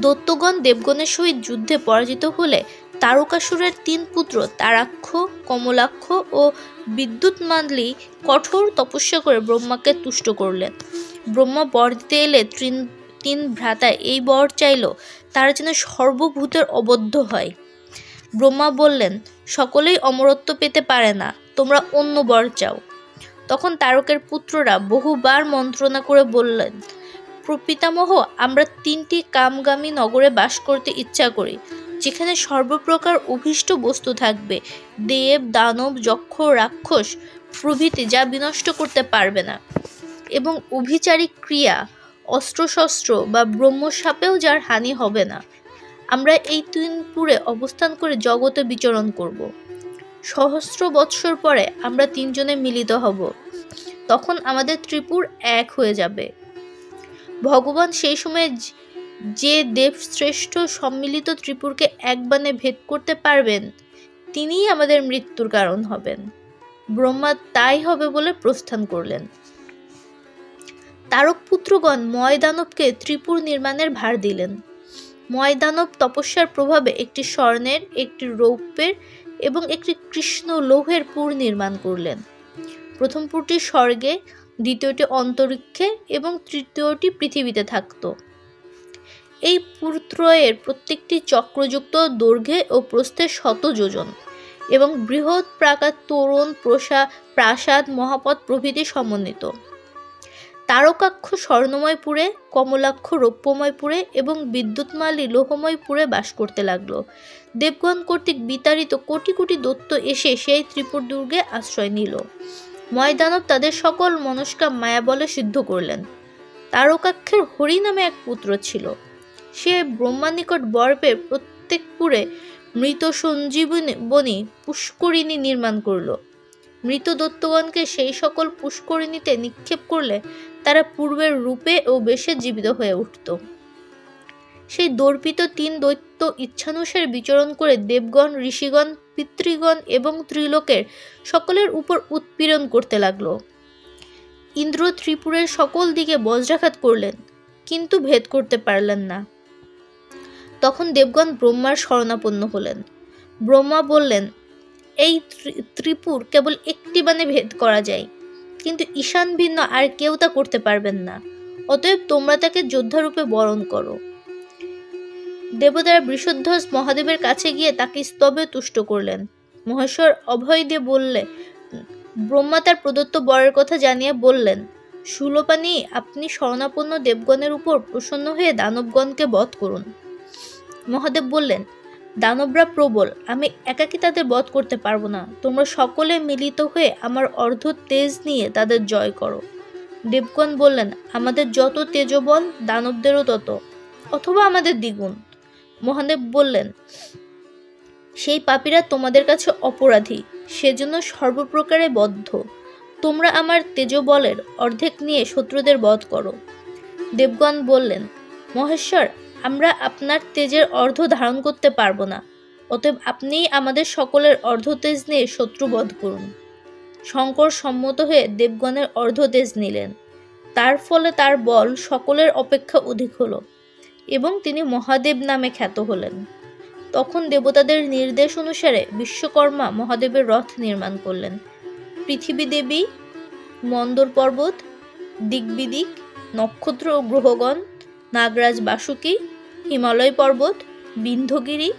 দৈত্যগণ দেবগণের সহিত যুদ্ধে পরাজিত হলে তারকাসুরের 3 পুত্র তারাক্ষ, কমলাক্ষ ও বিদ্যুৎমাল্যী কঠোর তপস্যা করে ব্রহ্মাকে তুষ্ট করলেন। ব্রহ্মা বর দিতে এলে 3 ভ্রাতা এই বর চাইল তারা যেন সর্বভূতের অবদ্ধ হয়। ব্রহ্মা বললেন, সকলেই অমরত্ব পেতে পারে না, তোমরা অন্য বর চাও। তখন তারকের পুত্ররা বহুবার মন্ত্রণা করে বললেন, পিতামহ, আমরা 3টি কামগামী নগরে বাস করতে ইচ্ছা করি, যেখানে সর্বপ্রকার অভীষ্ট বস্তু থাকবে, দেব, দানব, যক্ষ, রাক্ষস প্রভৃতি যা বিনষ্ট করতে পারবে না, এবং অভিচারী ক্রিয়া, অস্ত্রশস্ত্র বা ব্রহ্মশাপেও যার হানি হবে না। আমরা এই 3 পুরে অবস্থান করে জগতে বিচরণ করব। সহস্র বৎসর পরে আমরা 3 জনে মিলিত হব। তখন আমাদের ত্রিপুর এক হয়ে যাবে। ভগবান সেই সময়ে যে দেবশ্রেষ্ঠ সম্মিলিত ত্রিপুরকে এক বাণে ভেদ করতে পারবেন, তিনিই আমাদের মৃত্যুর কারণ হবেন। ব্রহ্মা তাই হবে বলে প্রস্থান করলেন। তারক পুত্রগণ ময়দানবকে ত্রিপুর নির্মাণের ভার দিলেন। ময়দানব তপস্যার প্রভাবে একটি স্বর্ণের, একটি রৌপ্যের এবং একটি কৃষ্ণ লৌহের পুর নির্মাণ করলেন। প্রথম পুরটি স্বর্গে, দ্বিতীয়টি অন্তরিক্ষে এবং তৃতীয়টি পৃথিবীতে থাকত। এই পুরত্রয়ের প্রত্যেকটি চক্রযুক্ত, দৈর্ঘ্যে ও প্রস্থে 100 যোজন এবং বৃহৎ প্রাকার, তোরণ, প্রাসাদ, মহাপথ প্রভৃতি সমন্বিত। তারকাক্ষ স্বর্ণময় পুরে, কমলাক্ষ রৌপ্যময় পুরে এবং বিদ্যুৎমালী লোহময় পুরে বাস করতে লাগল। দেবগণ কর্তৃক বিতাড়িত কোটি কোটি দৈত্য এসে সেই ত্রিপুর দুর্গে আশ্রয় নিল। ময়দানব তাদের সকল মনস্কাম মায়াবলে সিদ্ধ করলেন। তারকাক্ষের হরি নামে এক পুত্র ছিল। সে ব্রহ্মার নিকট বর পেয়ে প্রত্যেক পুরে মৃত সঞ্জীবনী পুষ্করিণী নির্মাণ করল। মৃত দৈত্যগণকে সেই সকল পুষ্করিণীতে নিক্ষেপ করলে তারা পূর্বের রূপে ও বেশে জীবিত হয়ে উঠত। সেই দর্পিত 3 দৈত্য ইচ্ছানুসারে বিচরণ করে দেবগণ, ঋষিগণ, পিতৃগণ এবং ত্রিলোকের সকলের উপর উৎপীড়ন করতে লাগল। ইন্দ্র ত্রিপুরের সকল দিকে বজ্রাঘাত করলেন, কিন্তু ভেদ করতে পারলেন না। তখন দেবগণ ব্রহ্মার শরণাপন্ন হলেন। ব্রহ্মা বললেন, এই ত্রিপুর কেবল একটি বাণে ভেদ করা যায়, কিন্তু ঈশান ভিন্ন আর কেউ তা করতে পারবেন না। অতএব তোমরা তাকে যোদ্ধারূপে বরণ করো। দেবতারা বৃষধ্বজ মহাদেবের কাছে গিয়ে তাকে স্তবে তুষ্ট করলেন। মহেশ্বর অভয় দিয়ে বললে, ব্রহ্মা তার প্রদত্ত বরের কথা জানিয়ে বললেন, শূলপাণি, আপনি শরণাপন্ন দেবগণের উপর প্রসন্ন হয়ে দানবগণকে বধ করুন। মহাদেব বললেন, দানবরা প্রবল, আমি একাকী তাদের বধ করতে পারবো না। তোমরা সকলে মিলিত হয়ে আমার অর্ধ তেজ নিয়ে তাদের জয় করো। দেবগণ বললেন, আমাদের যত তেজবল দানবদেরও তত, অথবা আমাদের দ্বিগুণ। মহাদেব বললেন, সেই পাপীরা তোমাদের কাছে অপরাধী, সেজন্য সর্বপ্রকারে বদ্ধ। তোমরা আমার তেজবলের অর্ধেক নিয়ে শত্রুদের বধ করো। দেবগণ বললেন, মহেশ্বর, আমরা আপনার তেজের অর্ধ ধারণ করতে পারবো না, অতএব আপনিই আমাদের সকলের অর্ধ তেজ নিয়ে শত্রু বধ করুন। শঙ্কর সম্মত হয়ে দেবগণের অর্ধ তেজ নিলেন। তার ফলে তার বল সকলের অপেক্ষা অধিক হলো এবং তিনি মহাদেব নামে খ্যাত হলেন। তখন দেবতাদের নির্দেশ অনুসারে বিশ্বকর্মা মহাদেবের রথ নির্মাণ করলেন। পৃথিবী দেবী, মন্দর পর্বত, দিকবিদিক, নক্ষত্র ও গ্রহগণ, নাগরাজ বাসুকী, হিমালয় পর্বত, বিন্ধ্যগিরি,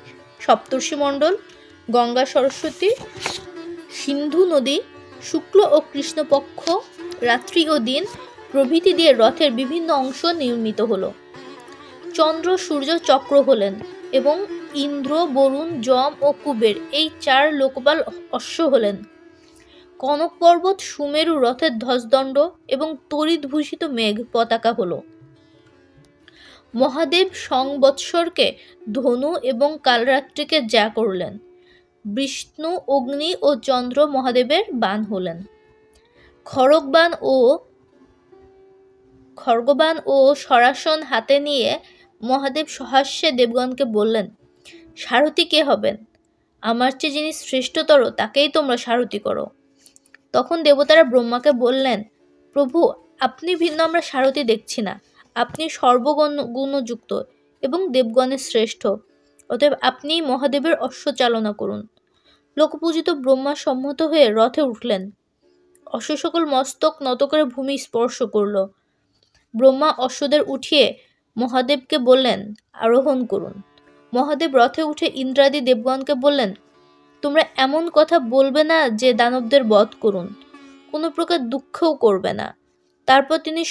সপ্তর্ষিমণ্ডল, গঙ্গা সরস্বতী, সিন্ধু নদী, শুক্ল ও কৃষ্ণপক্ষ, রাত্রি ও দিন প্রভৃতি দিয়ে রথের বিভিন্ন অংশ নির্মিত হলো। চন্দ্র, সূর্য চক্র হলেন এবং ইন্দ্র, বরুণ, যম ও কুবের এই 4 লোকপাল অশ্ব হলেন। কনক পর্বত, সুমেরু রথের ধ্বজদণ্ড এবং তড়িৎভূষিত মেঘ পতাকা হলো। মহাদেব সংবৎসরকে ধনু এবং কালরাত্রিকে যা করলেন। বিষ্ণু, অগ্নি ও চন্দ্র মহাদেবের বাণ হলেন। খড়গবাণ ও সরাসন হাতে নিয়ে মহাদেব সহাস্যে দেবগণকে বললেন, সারথি কে হবেন? আমার চেয়ে যিনি শ্রেষ্ঠতর তাকেই তোমরা সারথি করো। তখন দেবতারা ব্রহ্মাকে বললেন, প্রভু, আপনি ভিন্ন আমরা সারথি দেখছি না। আপনি সর্বগুণযুক্ত এবং দেবগণের শ্রেষ্ঠ, অতএব আপনিই মহাদেবের অশ্ব চালনা করুন। লোকপূজিত ব্রহ্মা সম্মত হয়ে রথে উঠলেন। অশ্ব সকল মস্তক নত করে ভূমি স্পর্শ করল। ব্রহ্মা অশ্বদের উঠিয়ে মহাদেবকে বললেন, আরোহণ করুন। মহাদেব রথে উঠে ইন্দ্রাদি দেবগণকে বললেন, তোমরা এমন কথা বলবে না যে দানবদের বধ করুন, কোনো প্রকার দুঃখও করবে না। তারপর তিনি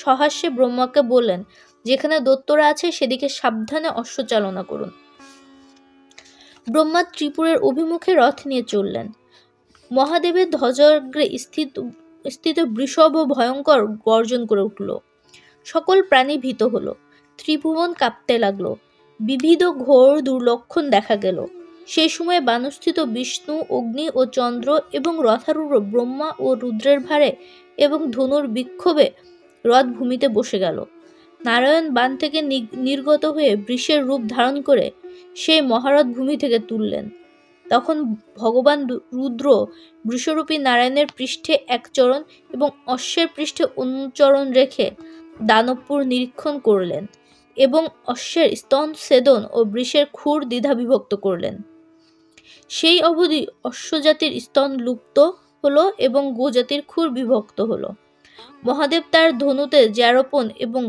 সহাস্যে ব্রহ্মাকে বললেন, যেখানে দৈত্যরা আছে সেদিকে সাবধানে অশ্ব চালনা করুন। ব্রহ্মা ত্রিপুরের অভিমুখে রথ নিয়ে চললেন। মহাদেবের ধ্বজাগ্রে স্থিত বৃষভ ভয়ঙ্কর গর্জন করে উঠল। সকল প্রাণী ভীত হলো। ত্রিভুবন কাঁপতে লাগলো। বিবিধ ঘোর দুর্লক্ষণ দেখা গেল। সেই সময় বানস্থিত বিষ্ণু, অগ্নি ও চন্দ্র এবং রথারূঢ় ব্রহ্মা ও রুদ্রের ভারে এবং ধনুর বিক্ষোভে রথ ভূমিতে বসে গেল। নারায়ণ বাণ থেকে নির্গত হয়ে বৃষের রূপ ধারণ করে সেই মহারথ ভূমি থেকে তুললেন। তখন ভগবান রুদ্র বৃষরূপী নারায়ণের পৃষ্ঠে এক চরণ এবং অশ্বের পৃষ্ঠে অন্য চরণ রেখে দানবপুর নিরীক্ষণ করলেন এবং অশ্বের স্তন ছেদন ও বৃষের খুর দ্বিধা বিভক্ত করলেন। সেই অবধি অশ্বজাতির স্তন লুপ্ত হলো এবং গোজাতির খুর বিভক্ত হলো। মহাদেব তার ধনুতে জ্যারোপণ এবং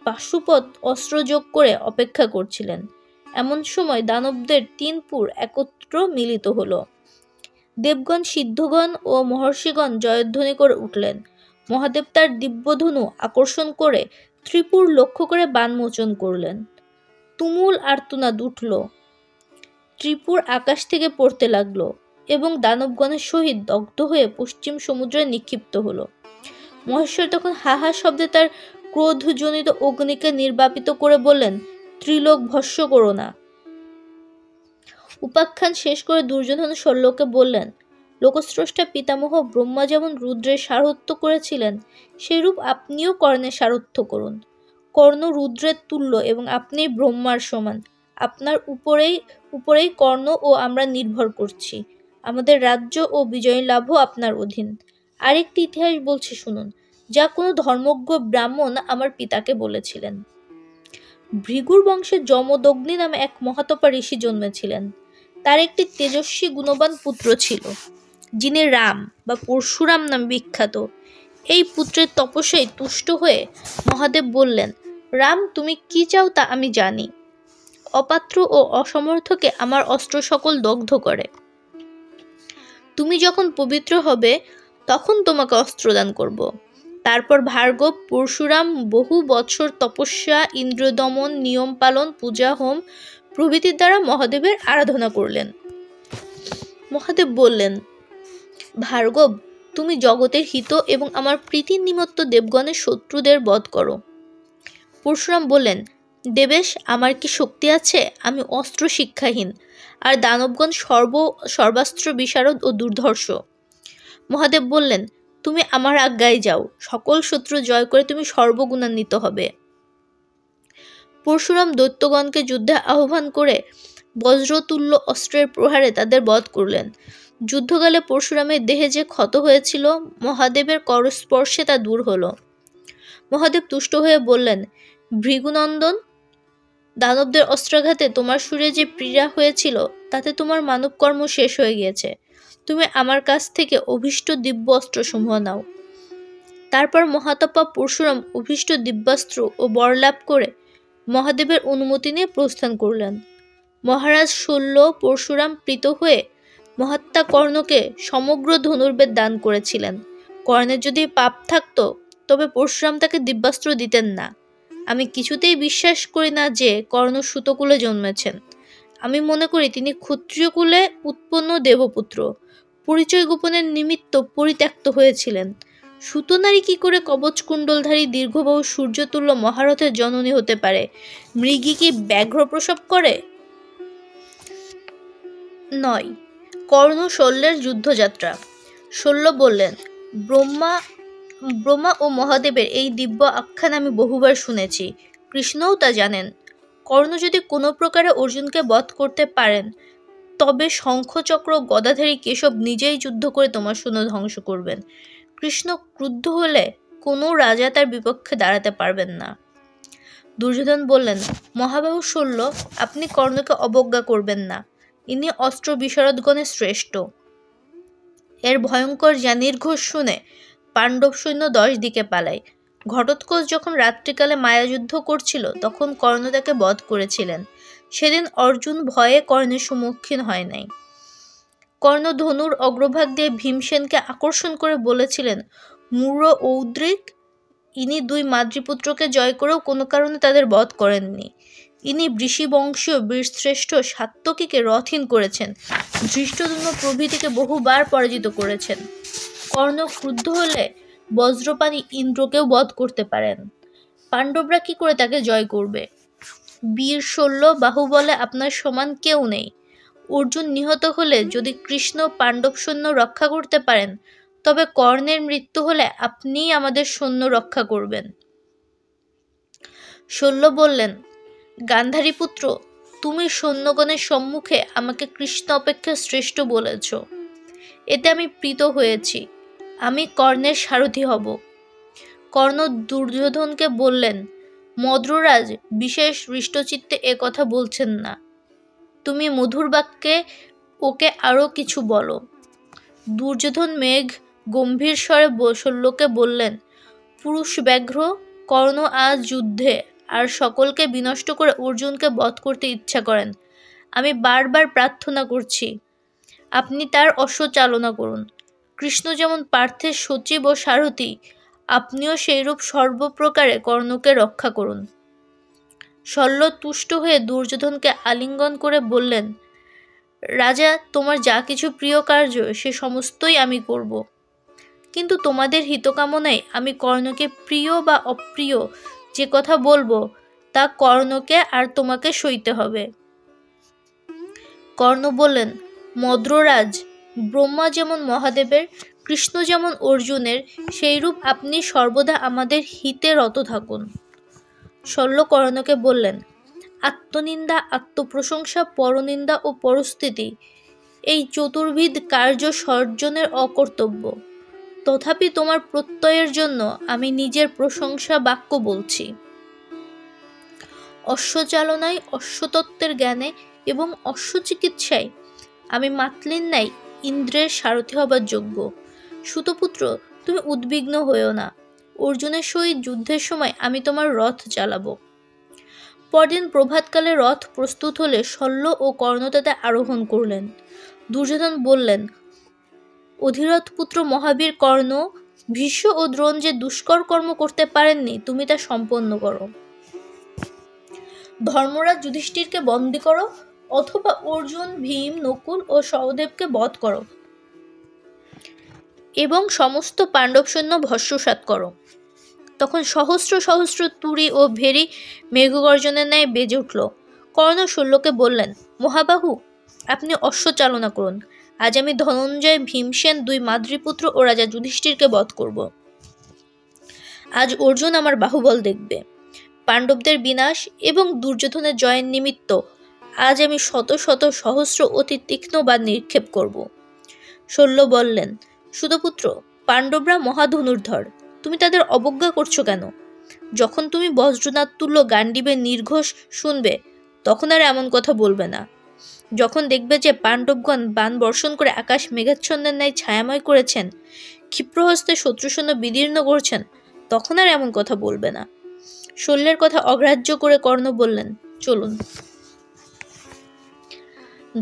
পাশুপত অস্ত্র যোগ করে অপেক্ষা করছিলেন। এমন সময় দানবদের 3 পুর একত্র মিলিত হলো। দেবগণ, সিদ্ধগণ ও মহর্ষিগণ জয়ধ্বনি করে উঠলেন। মহাদেব তার দিব্যধনু আকর্ষণ করে ত্রিপুর লক্ষ্য করে বাণ মোচন করলেন। তুমুল আর্তনাদ উঠল। ত্রিপুর আকাশ থেকে পড়তে লাগলো এবং দানবগণের সহিত দগ্ধ হয়ে পশ্চিম সমুদ্রে নিক্ষিপ্ত হলো। মহেশ্বর তখন হাহা শব্দে তার ক্রোধজনিত অগ্নিকে নির্বাপিত করে বললেন, ত্রিলোক ভস্ম করো না। উপাখ্যান শেষ করে দুর্যোধন শল্যকে বললেন, লোকস্রষ্টা পিতামহ ব্রহ্মা যেমন রুদ্রের সারথ্য করেছিলেন, সেইরূপ আপনিও কর্ণের সারথ্য করুন। কর্ণ রুদ্রের তুল্য এবং আপনি ব্রহ্মার সমান। আপনার উপরেই কর্ণ ও আমরা নির্ভর করছি। আমাদের রাজ্য ও বিজয় লাভও আপনার অধীন। আরেকটি ইতিহাস বলছি শুনুন, যা কোনো ধর্মজ্ঞ ব্রাহ্মণ আমার পিতাকে বলেছিলেন। ভৃগুর বংশে যমদগ্নি নামে এক মহাতপা ঋষি জন্মেছিলেন। তার একটি তেজস্বী গুণবান পুত্র ছিল, যিনি রাম বা পরশুরাম নামে বিখ্যাত। এই পুত্রের তপস্যায় তুষ্ট হয়ে মহাদেব বললেন, রাম, তুমি কি চাও তা আমি জানি। অপাত্র ও অসমর্থকে আমার অস্ত্র সকল দগ্ধ করে। তুমি যখন পবিত্র হবে তখন তোমাকে অস্ত্রদান করব। তারপর ভার্গব পরশুরাম বহু বৎসর তপস্যা, ইন্দ্রদমন, নিয়ম পালন, পূজা, হোম প্রভৃতির দ্বারা মহাদেবের আরাধনা করলেন। মহাদেব বললেন, ভার্গব, তুমি জগতের হিত এবং আমার প্রীতির নিমিত্ত দেবগণের শত্রুদের বধ করো। পরশুরাম বললেন, দেবেশ, আমার কি শক্তি আছে? আমি অস্ত্র শিক্ষাহীন, আর দানবগণ সর্বাস্ত্র বিশারদ ও দুর্ধর্ষ। মহাদেব বললেন, তুমি আমার আজ্ঞায় যাও, সকল শত্রু জয় করে তুমি সর্বগুণান্বিত হবে। পরশুরাম দৈত্যগণকে যুদ্ধে আহ্বান করে বজ্রতুল্য অস্ত্রের প্রহারে তাদের বধ করলেন। যুদ্ধকালে পরশুরামের দেহে যে ক্ষত হয়েছিল, মহাদেবের করস্পর্শে তা দূর হল। মহাদেব তুষ্ট হয়ে বললেন, ভৃগুনন্দন, দানবদের অস্ত্রাঘাতে তোমার শরীরে যে পীড়া হয়েছিল তাতে তোমার মানব কর্ম শেষ হয়ে গিয়েছে। তুমি আমার কাছ থেকে অভীষ্ট দিব্য অস্ত্রসমূহ নাও। তারপর মহাতপা পরশুরাম অভীষ্ট দিব্যাস্ত্র ও বরলাভ করে মহাদেবের অনুমতি নিয়ে প্রস্থান করলেন। মহারাজ শল্য পরশুরাম প্রীত হয়ে মহাত্মা কর্ণকে সমগ্র ধনুর্বেদ দান করেছিলেন। কর্ণের যদি পাপ থাকত তবে পরশুরাম তাকে দিব্যাস্ত্র দিতেন না। আমি কিছুতেই বিশ্বাস করি না যে কর্ণ সুতকুলে জন্মেছেন। আমি মনে করি তিনি ক্ষত্রিয় কুলে উৎপন্ন দেবপুত্র, পরিচয় গোপনের নিমিত্ত পরিত্যক্ত হয়েছিলেন। সুতনারী কি করে কবচ কুণ্ডলধারী দীর্ঘবাহু সূর্যতুল্য মহারথের জননী হতে পারে? মৃগী কি ব্যাঘ্র প্রসব করে? 9. কর্ণ শল্যের যুদ্ধযাত্রা। শল্য বললেন, ব্রহ্মা ও মহাদেবের এই দিব্য আখ্যান আমি বহুবার শুনেছি, কৃষ্ণও তা জানেন। কর্ণ যদি কোনো প্রকারে অর্জুনকে বধ করতে পারেন তবে শঙ্খচক্র গদাধারী কেশব নিজেই যুদ্ধ করে তোমার সৈন্য ধ্বংস করবেন। কৃষ্ণ ক্রুদ্ধ হলে কোনো রাজা তার বিপক্ষে দাঁড়াতে পারবেন না। দুর্যোধন বললেন, মহাবাহু শল্য, আপনি কর্ণকে অবজ্ঞা করবেন না। ইনি অস্ত্র বিশারদগণের শ্রেষ্ঠ। এর ভয়ঙ্কর জানির ঘোষ শুনে পাণ্ডব সৈন্য 10 দিকে পালায়। ঘটোৎকচ যখন রাত্রিকালে মায়াযুদ্ধ করছিল তখন কর্ণ তাকে বধ করেছিলেন। সেদিন অর্জুন ভয়ে কর্ণের সম্মুখীন হয় নাই। কর্ণ ধনুর অগ্রভাগ দিয়ে ভীমসেনকে আকর্ষণ করে বলেছিলেন, মূঢ় ঔদ্রিক, ইনি 2 মাতৃপুত্রকে জয় করেও কোনো কারণে তাদের বধ করেননি। ইনি বৃষিবংশীয় বীরশ্রেষ্ঠ সাত্যকীকে রথহীন করেছেন, ধৃষ্টদ্যুম্ন প্রভৃতিকে বহুবার পরাজিত করেছেন। কর্ণ ক্রুদ্ধ হলে বজ্রপাণি ইন্দ্রকেও বধ করতে পারেন। পাণ্ডবরা কি করে তাকে জয় করবে? বীর শল্য, বাহুবলে আপনার সমান কেউ নেই। অর্জুন নিহত হলে যদি কৃষ্ণ পাণ্ডব সৈন্য রক্ষা করতে পারেন তবে কর্ণের মৃত্যু হলে আপনিই আমাদের সৈন্য রক্ষা করবেন। শল্য বললেন, গান্ধারী পুত্র, তুমি সৈন্যগণের সম্মুখে আমাকে কৃষ্ণ অপেক্ষা শ্রেষ্ঠ বলেছ। এতে আমি প্রীত হয়েছি। আমি কর্ণের সারথি হব। কর্ণ দুর্যোধনকে বললেন, মদ্ররাজ বিশেষ হৃষ্টচিত্তে এ কথা বলছেন না। তুমি মধুর বাক্যে ওকে আরও কিছু বলো। দুর্যোধন মেঘ গম্ভীর স্বরে শল্যকে বললেন, পুরুষ ব্যাঘ্র, কর্ণ আজ যুদ্ধে আর সকলকে বিনষ্ট করে অর্জুনকে বধ করতে ইচ্ছা করেন। আমি বারবার প্রার্থনা করছি আপনি তার অশ্ব চালনা করুন। কৃষ্ণ যেমন পার্থের সচিব ও সারথি, আপনিও সেইরূপ সর্বপ্রকারে কর্ণকে রক্ষা করুন। শল্য তুষ্ট হয়ে দুর্যোধনকে আলিঙ্গন করে বললেন, রাজা, তোমার যা কিছু প্রিয় কার্য সে সমস্তই আমি করব, কিন্তু তোমাদের হিতকামনায় আমি কর্ণকে প্রিয় বা অপ্রিয় যে কথা বলবো তা কর্ণকে আর তোমাকে সইতে হবে। কর্ণ বললেন, মদ্ররাজ, ব্রহ্মা যেমন মহাদেবের, কৃষ্ণ যেমন অর্জুনের, সেইরূপ আপনি সর্বদা আমাদের হিতে রত থাকুন। শল্য কর্ণকে বললেন, আত্মনিন্দা, আত্মপ্রশংসা, পরনিন্দা ও পরস্তুতি এই চতুর্বিধ কার্য সর্জনের অকর্তব্য। তথাপি তোমার প্রত্যয়ের জন্য আমি নিজের প্রশংসা বাক্য বলছি। অশ্বচালনায়, অশ্বতত্ত্বের জ্ঞানে এবং অশ্বচিকিৎসায় আমি মাতলির ন্যায় ইন্দ্রের সারথি হবার যোগ্য। সুতপুত্র, তুমি উদ্বিগ্ন হইও না। অর্জুনের সহিত যুদ্ধের সময় আমি তোমার রথ চালাবো। পরদিন প্রভাতকালে রথ প্রস্তুত হলে শল্য ও কর্ণ তাতে আরোহণ করলেন। দুর্যোধন বললেন, অধিরথ পুত্র মহাবীর কর্ণ, ভীষ্ম ও দ্রোণ যে দুষ্কর কর্ম করতে পারেননি, তুমি তা সম্পন্ন করো। ধর্মরাজ যুধিষ্ঠিরকে বন্দী করো, অথবা অর্জুন, ভীম, নকুল ও সহদেবকে বধ করো এবং সমস্ত পাণ্ডব সৈন্য ভস্মসাৎ করো। তখন সহস্র সহস্র তুরী ও ভেরি মেঘগর্জনের ন্যায় বেজে উঠল। কর্ণ শল্যকে বললেন, মহাবাহু, আপনি অশ্ব চালনা করুন। আজ আমি ধনঞ্জয়, ভীমসেন, দুই মাদ্রীপুত্র ও রাজা যুধিষ্ঠিরকে বধ করব। আজ অর্জুন আমার বাহুবল দেখবে। পাণ্ডবদের বিনাশ এবং দুর্যোধনের জয়ের নিমিত্ত আজ আমি শত শত সহস্র অতি তীক্ষ্ণ বাণ নিক্ষেপ করব। শল্য বললেন, সুতপুত্র, পাণ্ডবরা মহাধনুর্ধর, তুমি তাদের অবজ্ঞা করছো কেন? যখন তুমি বজ্রনাথ তুল্য গান্ডীবের নির্ঘোষ শুনবে, তখন আর এমন কথা বলবে না। যখন দেখবে যে পাণ্ডবগণ বাণ বর্ষণ করে আকাশ মেঘাচ্ছন্নের ন্যায় ছায়াময় করেছেন, ক্ষিপ্রহস্তে শত্রুসৈন্য বিদীর্ণ করছেন, তখন আর এমন কথা বলবে না। শল্যের কথা অগ্রাহ্য করে কর্ণ বললেন, চলুন।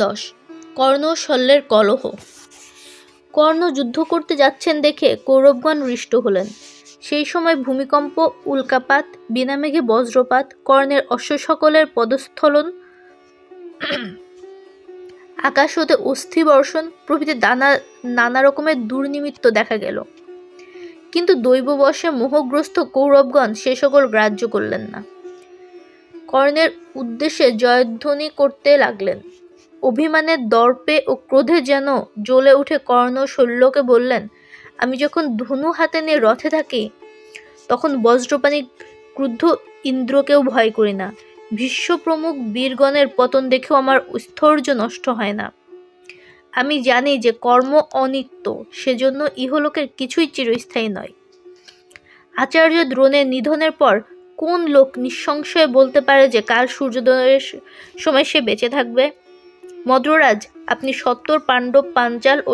10. কর্ণ ও শল্যের কলহ। কর্ণ যুদ্ধ করতে যাচ্ছেন দেখে কৌরবগণ হৃষ্ট হলেন। সেই সময় ভূমিকম্প, উল্কাপাত, বিনামেঘে বজ্রপাত, কর্ণের অশ্ব সকলের পদস্থলন, আকাশ হতে অস্থি বর্ষণ প্রভৃতি নানা রকমের দুর্নিমিত্ত দেখা গেল। কিন্তু দৈববশে মোহগ্রস্ত কৌরবগণ সে সকল গ্রাহ্য করলেন না। কর্ণের উদ্দেশ্যে জয়ধ্বনি করতে লাগলেন। অভিমানের দর্পে ও ক্রোধে যেন জ্বলে উঠে কর্ণ শল্যকে বললেন, আমি যখন ধনু হাতে নিয়ে রথে থাকি, তখন বজ্রপাণি ক্রুদ্ধ ইন্দ্রকেও ভয় করি না। ভীষ্ম প্রমুখ বীরগণের পতন দেখেও আমার স্থৈর্য নষ্ট হয় না। আমি জানি যে কর্ম অনিত্য, সেজন্য ইহলোকের কিছুই চিরস্থায়ী নয়। আচার্য দ্রোণের নিধনের পর কোন লোক নিঃসংশয়ে বলতে পারে যে কাল সূর্যোদয়ের সময় সে বেঁচে থাকবে? মদ্ররাজ, আপনি 70 পাণ্ডব, পাঞ্চাল ও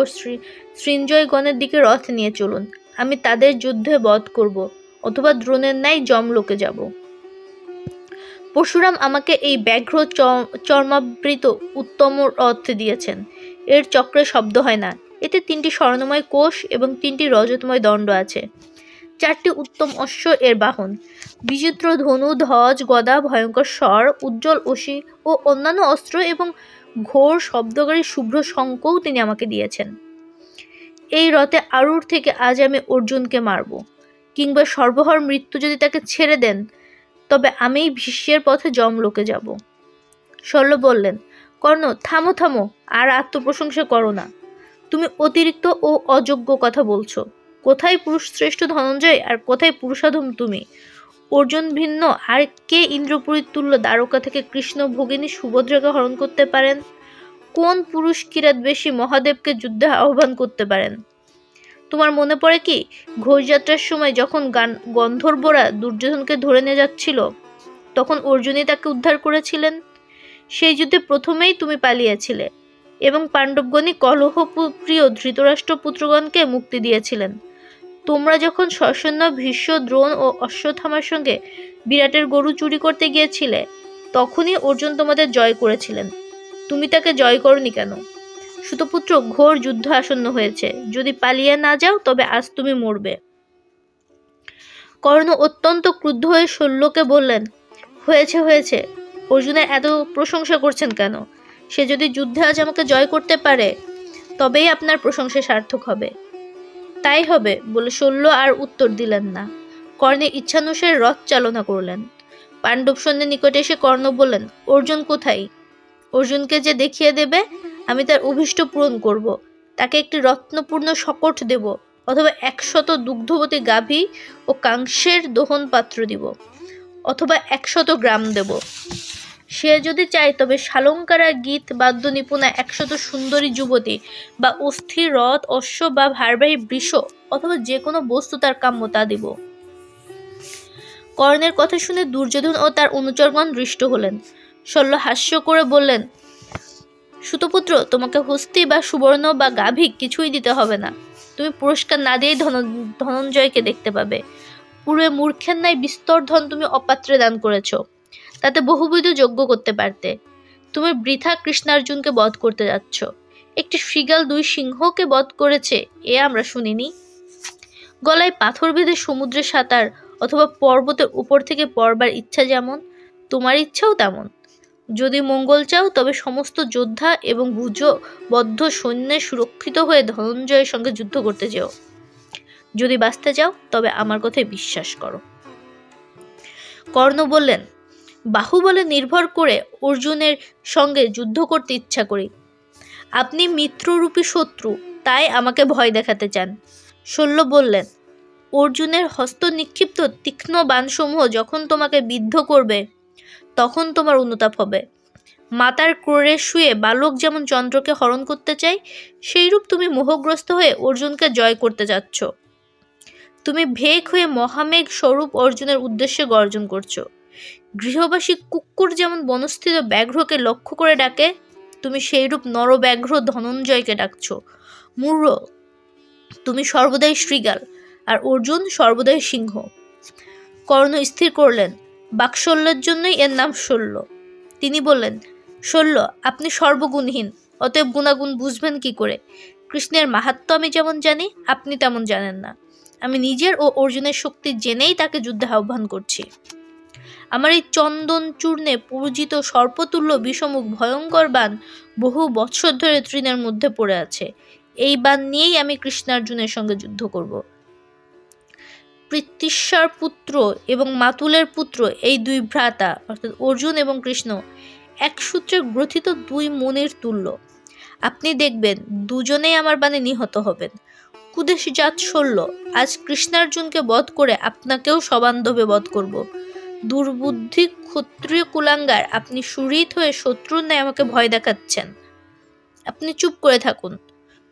সৃঞ্জয়গণের দিকে রথ নিয়ে চলুন। আমি তাদের যুদ্ধে বধ করব, অথবা দ্রোণের ন্যায় যমলোকে যাব। পরশুরাম আমাকে এই ব্যাঘ্র চর্মাবৃত উত্তম রথ দিয়েছেন। এর চক্রে শব্দ হয় না। এতে 3টি স্বর্ণময় কোষ এবং 3টি রজতময় দণ্ড আছে। 4টি উত্তম অশ্ব এর বাহন। বিচিত্র ধনু, ধ্বজ, গদা, ভয়ঙ্কর স্বর, উজ্জ্বল অসি ও অন্যান্য অস্ত্র এবং ঘোর শব্দকারী শুভ্র শঙ্খও তিনি আমাকে দিয়েছেন। এই রথে আরূঢ় থেকে আজ আমি অর্জুনকে মারব, কিংবা সর্বহর মৃত্যু যদি তাকে ছেড়ে দেন, তবে আমি ভীষ্মের পথে যমলোকে যাব। শল্য বললেন, কর্ণ, থামো থামো, আর আত্মপ্রশংসা করো না। তুমি অতিরিক্ত ও অযোগ্য কথা বলছো। কোথায় পুরুষ শ্রেষ্ঠ ধনঞ্জয়, আর কোথায় পুরুষাধম তুমি? অর্জুন ভিন্ন আর কে ইন্দ্রপুরীর তুল্য দ্বারকা থেকে কৃষ্ণ ভগিনী সুভদ্রাকে হরণ করতে পারেন? কোন পুরুষ কিরাতবেশী মহাদেবকে যুদ্ধে আহ্বান করতে পারেন? তোমার মনে পড়ে কি, ঘোষযাত্রার সময় যখন গন্ধর্বরা দুর্যোধনকে ধরে নিয়ে যাচ্ছিল, তখন অর্জুনই তাকে উদ্ধার করেছিলেন। সেই যুদ্ধে প্রথমেই তুমি পালিয়েছিলে এবং পাণ্ডবগণই কলহপ্রিয় ধৃতরাষ্ট্র পুত্রগণকে মুক্তি দিয়েছিলেন। তোমরা যখন সসৈন্য ভীষ্ম, দ্রোণ ও অশ্বত্থামার সঙ্গে বিরাটের গরু চুরি করতে গিয়েছিলে, তখনই অর্জুন তোমাদের জয় করেছিলেন। তুমি তাকে জয় করনি কেন? সুতপুত্র, ঘোর যুদ্ধ আসন্ন হয়েছে। যদি পালিয়ে না যাও, তবে আজ তুমি মরবে। কর্ণ অত্যন্ত ক্রুদ্ধ হয়ে শল্যকে বললেন, হয়েছে হয়েছে, অর্জুনের এত প্রশংসা করছেন কেন? সে যদি যুদ্ধে আজ আমাকে জয় করতে পারে, তবেই আপনার প্রশংসা সার্থক হবে। তাই হবে বলে শল্য আর উত্তর দিলেন না। কর্ণের ইচ্ছানুসারে রথ চালনা করলেন। পাণ্ডব সৈন্যের নিকটে এসে কর্ণ বললেন, অর্জুন কোথায়? অর্জুনকে যে দেখিয়ে দেবে, আমি তার অভীষ্ট পূরণ করব। তাকে একটি রত্নপূর্ণ শকট দেব, অথবা 100 দুগ্ধবতী গাভী ও কাংসের দোহন পাত্র দিব, অথবা 100 গ্রাম দেব। সে যদি চায়, তবে শালঙ্কারা, গীত, বাদ্য নিপুণা 100 সুন্দরী যুবতী, বা অস্থির রথ, অশ্ব বা ভারবাহী বৃষ, অথবা যে কোনো বস্তু তার কাম্য তা দিব। কর্ণের কথা শুনে দুর্যোধন ও তার অনুচরগণ হৃষ্ট হলেন। শল্য হাস্য করে বললেন, সুতপুত্র, তোমাকে হস্তি বা সুবর্ণ বা গাভী কিছুই দিতে হবে না। তুমি পুরস্কার না দিয়েই ধনঞ্জয়কে দেখতে পাবে। পূর্বে মূর্খের ন্যায় বিস্তর ধন তুমি অপাত্রে দান করেছ। তাতে বহুবিধ যজ্ঞ করতে পারতে। তুমি বৃথা কৃষ্ণার্জুনকে বধ করতে যাচ্ছ। একটি শৃগাল 2 সিংহকে বধ করেছে, এ আমরা শুনিনি। গলায় পাথর বেঁধে সমুদ্রে সাঁতার অথবা পর্বতের উপর থেকে পড়বার ইচ্ছা যেমন, তোমার ইচ্ছাও তেমন। যদি মঙ্গল চাও তবে সমস্ত যোদ্ধা এবং ভুজবদ্ধ সৈন্যে সুরক্ষিত হয়ে ধনঞ্জয়ের সঙ্গে যুদ্ধ করতে যেও। যদি বাঁচতে চাও তবে আমার কথায় বিশ্বাস করো। কর্ণ বললেন, বাহুবলে নির্ভর করে অর্জুনের সঙ্গে যুদ্ধ করতে ইচ্ছা করি। আপনি মিত্ররূপী শত্রু, তাই আমাকে ভয় দেখাতে চান। শল্য বললেন, অর্জুনের হস্ত নিক্ষিপ্ত তীক্ষ্ণ বাণসমূহ যখন তোমাকে বিদ্ধ করবে তখন তোমার অনুতাপ হবে। মাতার ক্রোড়ে শুয়ে বালক যেমন চন্দ্রকে হরণ করতে চায়, সেইরূপ তুমি মোহগ্রস্ত হয়ে অর্জুনকে জয় করতে যাচ্ছ। তুমি ভেক হয়ে মহামেঘ স্বরূপ অর্জুনের উদ্দেশ্যে গর্জন করছো। গৃহবাসী কুকুর যেমন বনস্থিত ব্যাঘ্রকে লক্ষ্য করে ডাকে, তুমি সেইরূপ নরব্যাঘ্র ধনঞ্জয়কে ডাকছ। মূঢ়, তুমি সর্বদাই শৃগাল, আর অর্জুন সর্বদাই সিংহ। কর্ণ স্থির করলেন, বাকশল্যের জন্যই এর নাম শল্য। তিনি বললেন, শল্য, আপনি সর্বগুণহীন, অতএব গুণাগুণ বুঝবেন কি করে? কৃষ্ণের মাহাত্ম্য আমি যেমন জানি, আপনি তেমন জানেন না। আমি নিজের ও অর্জুনের শক্তি জেনেই তাকে যুদ্ধে আহ্বান করছি। আমার এই চন্দন চূর্ণে পূজিত সর্পতুল্য বিষমুখ ভয়ঙ্কর বাণ বহু বৎসর ধরে তৃণের মধ্যে পড়ে আছে। এই বাণ নিয়েই আমি কৃষ্ণার্জুনের সঙ্গে যুদ্ধ করব। পৃথিশ্বর পুত্র এবং মাতুলের পুত্র এই 2 ভ্রাতা অর্থাৎ অর্জুন এবং কৃষ্ণ এক সূত্রে গ্রথিত 2 মণির তুল্য। আপনি দেখবেন দুজনেই আমার বাণে নিহত হবেন। কুদেশজাত শল্য, আজ কৃষ্ণার্জুনকে বধ করে আপনাকেও সবান্ধবে বধ করব। দুর্বুদ্ধি ক্ষত্রিয় কুলাঙ্গার, আপনি সুহৃদ হয়ে শত্রুর ন্যায় আমাকে ভয় দেখাচ্ছেন। আপনি চুপ করে থাকুন।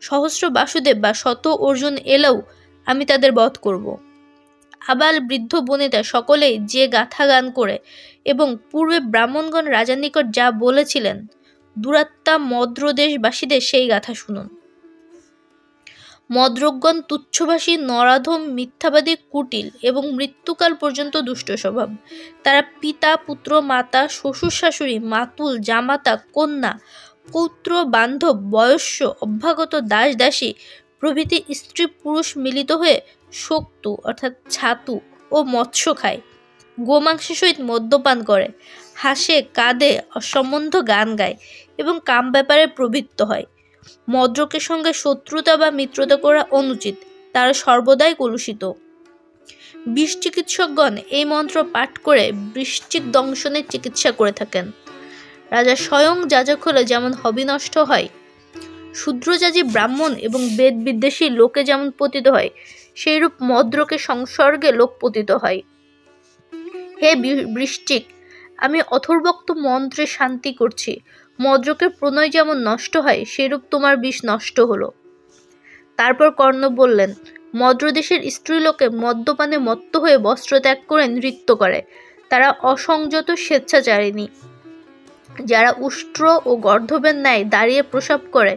সহস্র বাসুদেব বা শত অর্জুন এলেও আমি তাদের বধ করব। আবাল বৃদ্ধ বনিতা সকলেই যে গাথা গান করে এবং পূর্বে ব্রাহ্মণগণ রাজার নিকট যা বলেছিলেন, দুরাত্মা মদ্রদেশবাসীদের সেই গাথা শুনুন। মদ্রগণ তুচ্ছভাষী, নরাধম, মিথ্যাবাদী, কুটিল এবং মৃত্যুকাল পর্যন্ত দুষ্ট স্বভাব। তারা পিতা, পুত্র, মাতা, শ্বশুর শাশুড়ি, মাতুল, জামাতা, কন্যা, পৌত্র, বান্ধব, বয়স্য, অভ্যাগত, দাস দাসী প্রভৃতি স্ত্রী পুরুষ মিলিত হয়ে শক্তু অর্থাৎ ছাতু ও মৎস্য খায়, গোমাংসের সহিত মদ্যপান করে, হাসে, কাঁদে, অসম্বন্ধ গান গায় এবং কাম ব্যাপারে প্রবৃত্ত হয়। মদ্রকের সঙ্গে শত্রুতা বা মিত্রতা করা অনুচিত, তারা সর্বদাই কলুষিত। বিষ চিকিৎসকগণ এই মন্ত্র পাঠ করে বৃশ্চিক দংশনের চিকিৎসা করে থাকেন। রাজা স্বয়ং যাজক হলে যেমন হবি নষ্ট হয়, শূদ্রযাজী ব্রাহ্মণ এবং বেদ বিদ্বেষী লোকে যেমন পতিত হয়, সেইরূপ মদ্রকে সংসর্গে লোক পতিত হয়। হে বৃশ্চিক, আমি অথর্বক্ত মন্ত্রে শান্তি করছি। মদ্রকের প্রণয় যেমন নষ্ট হয়, সেরূপ তোমার বিষ নষ্ট হলো। তারপর কর্ণ বললেন, মদ্রদেশের স্ত্রীলোকে মদ্যপানে মত্ত হয়ে বস্ত্র ত্যাগ করে নৃত্য করে, তারা অসংযত স্বেচ্ছাচারিণী। যারা উষ্ট্র ও গর্ধবের ন্যায় দাঁড়িয়ে প্রসাব করে,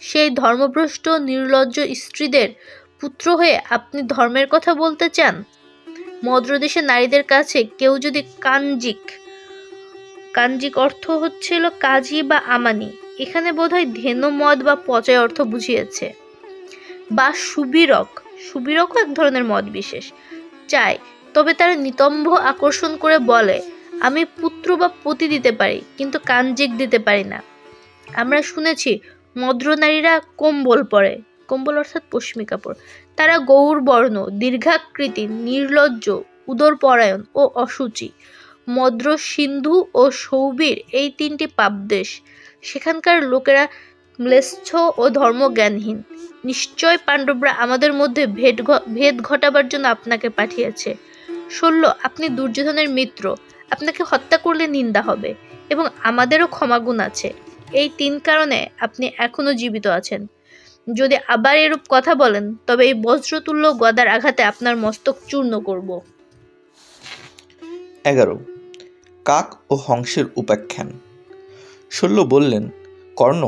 সেই ধর্মভ্রষ্ট নির্লজ্জ স্ত্রীদের পুত্র হয়ে আপনি ধর্মের কথা বলতে চান? মদ্রদেশের নারীদের কাছে কেউ যদি কাঞ্জিক অর্থ হচ্ছিল কাজী বা আমানি, এখানে বোধহয় ধেনু মদ বা পচয় অর্থ বুঝিয়েছে, বা সুবীরকও এক ধরনের মদ বিশেষ চায়, তবে তারা নিতম্ব আকর্ষণ করে বলে, আমি পুত্র বা পতি দিতে পারি, কিন্তু কাঞ্জিক দিতে পারি না। আমরা শুনেছি মদ্র নারীরা কম্বল পরে, কম্বল অর্থাৎ পশমি কাপড়। তারা গৌর বর্ণ, দীর্ঘাকৃতি, নির্লজ্জ, উদরপরায়ণ ও অসুচি। মদ্র, সিন্ধু ও সৌবীর এই 3টি পাপদেশ। সেখানকার লোকেরা ম্লেচ্ছ ও ধর্মজ্ঞানহীন। নিশ্চয় পাণ্ডবরা আমাদের মধ্যে ভেদ ঘটাবার জন্য আপনাকে পাঠিয়েছে। শল্য, আপনি দুর্যোধনের মিত্র, আপনাকে হত্যা করলে নিন্দা হবে এবং আমাদেরও ক্ষমাগুণ আছে। এই 3 কারণে আপনি এখনো জীবিত আছেন। যদি আবার এরূপ কথা বলেন তবে এই বজ্রতুল্য গদার আঘাতে আপনার মস্তক চূর্ণ করব।
11. কাক ও হংসের উপাখ্যান। শল্য বললেন, কর্ণ,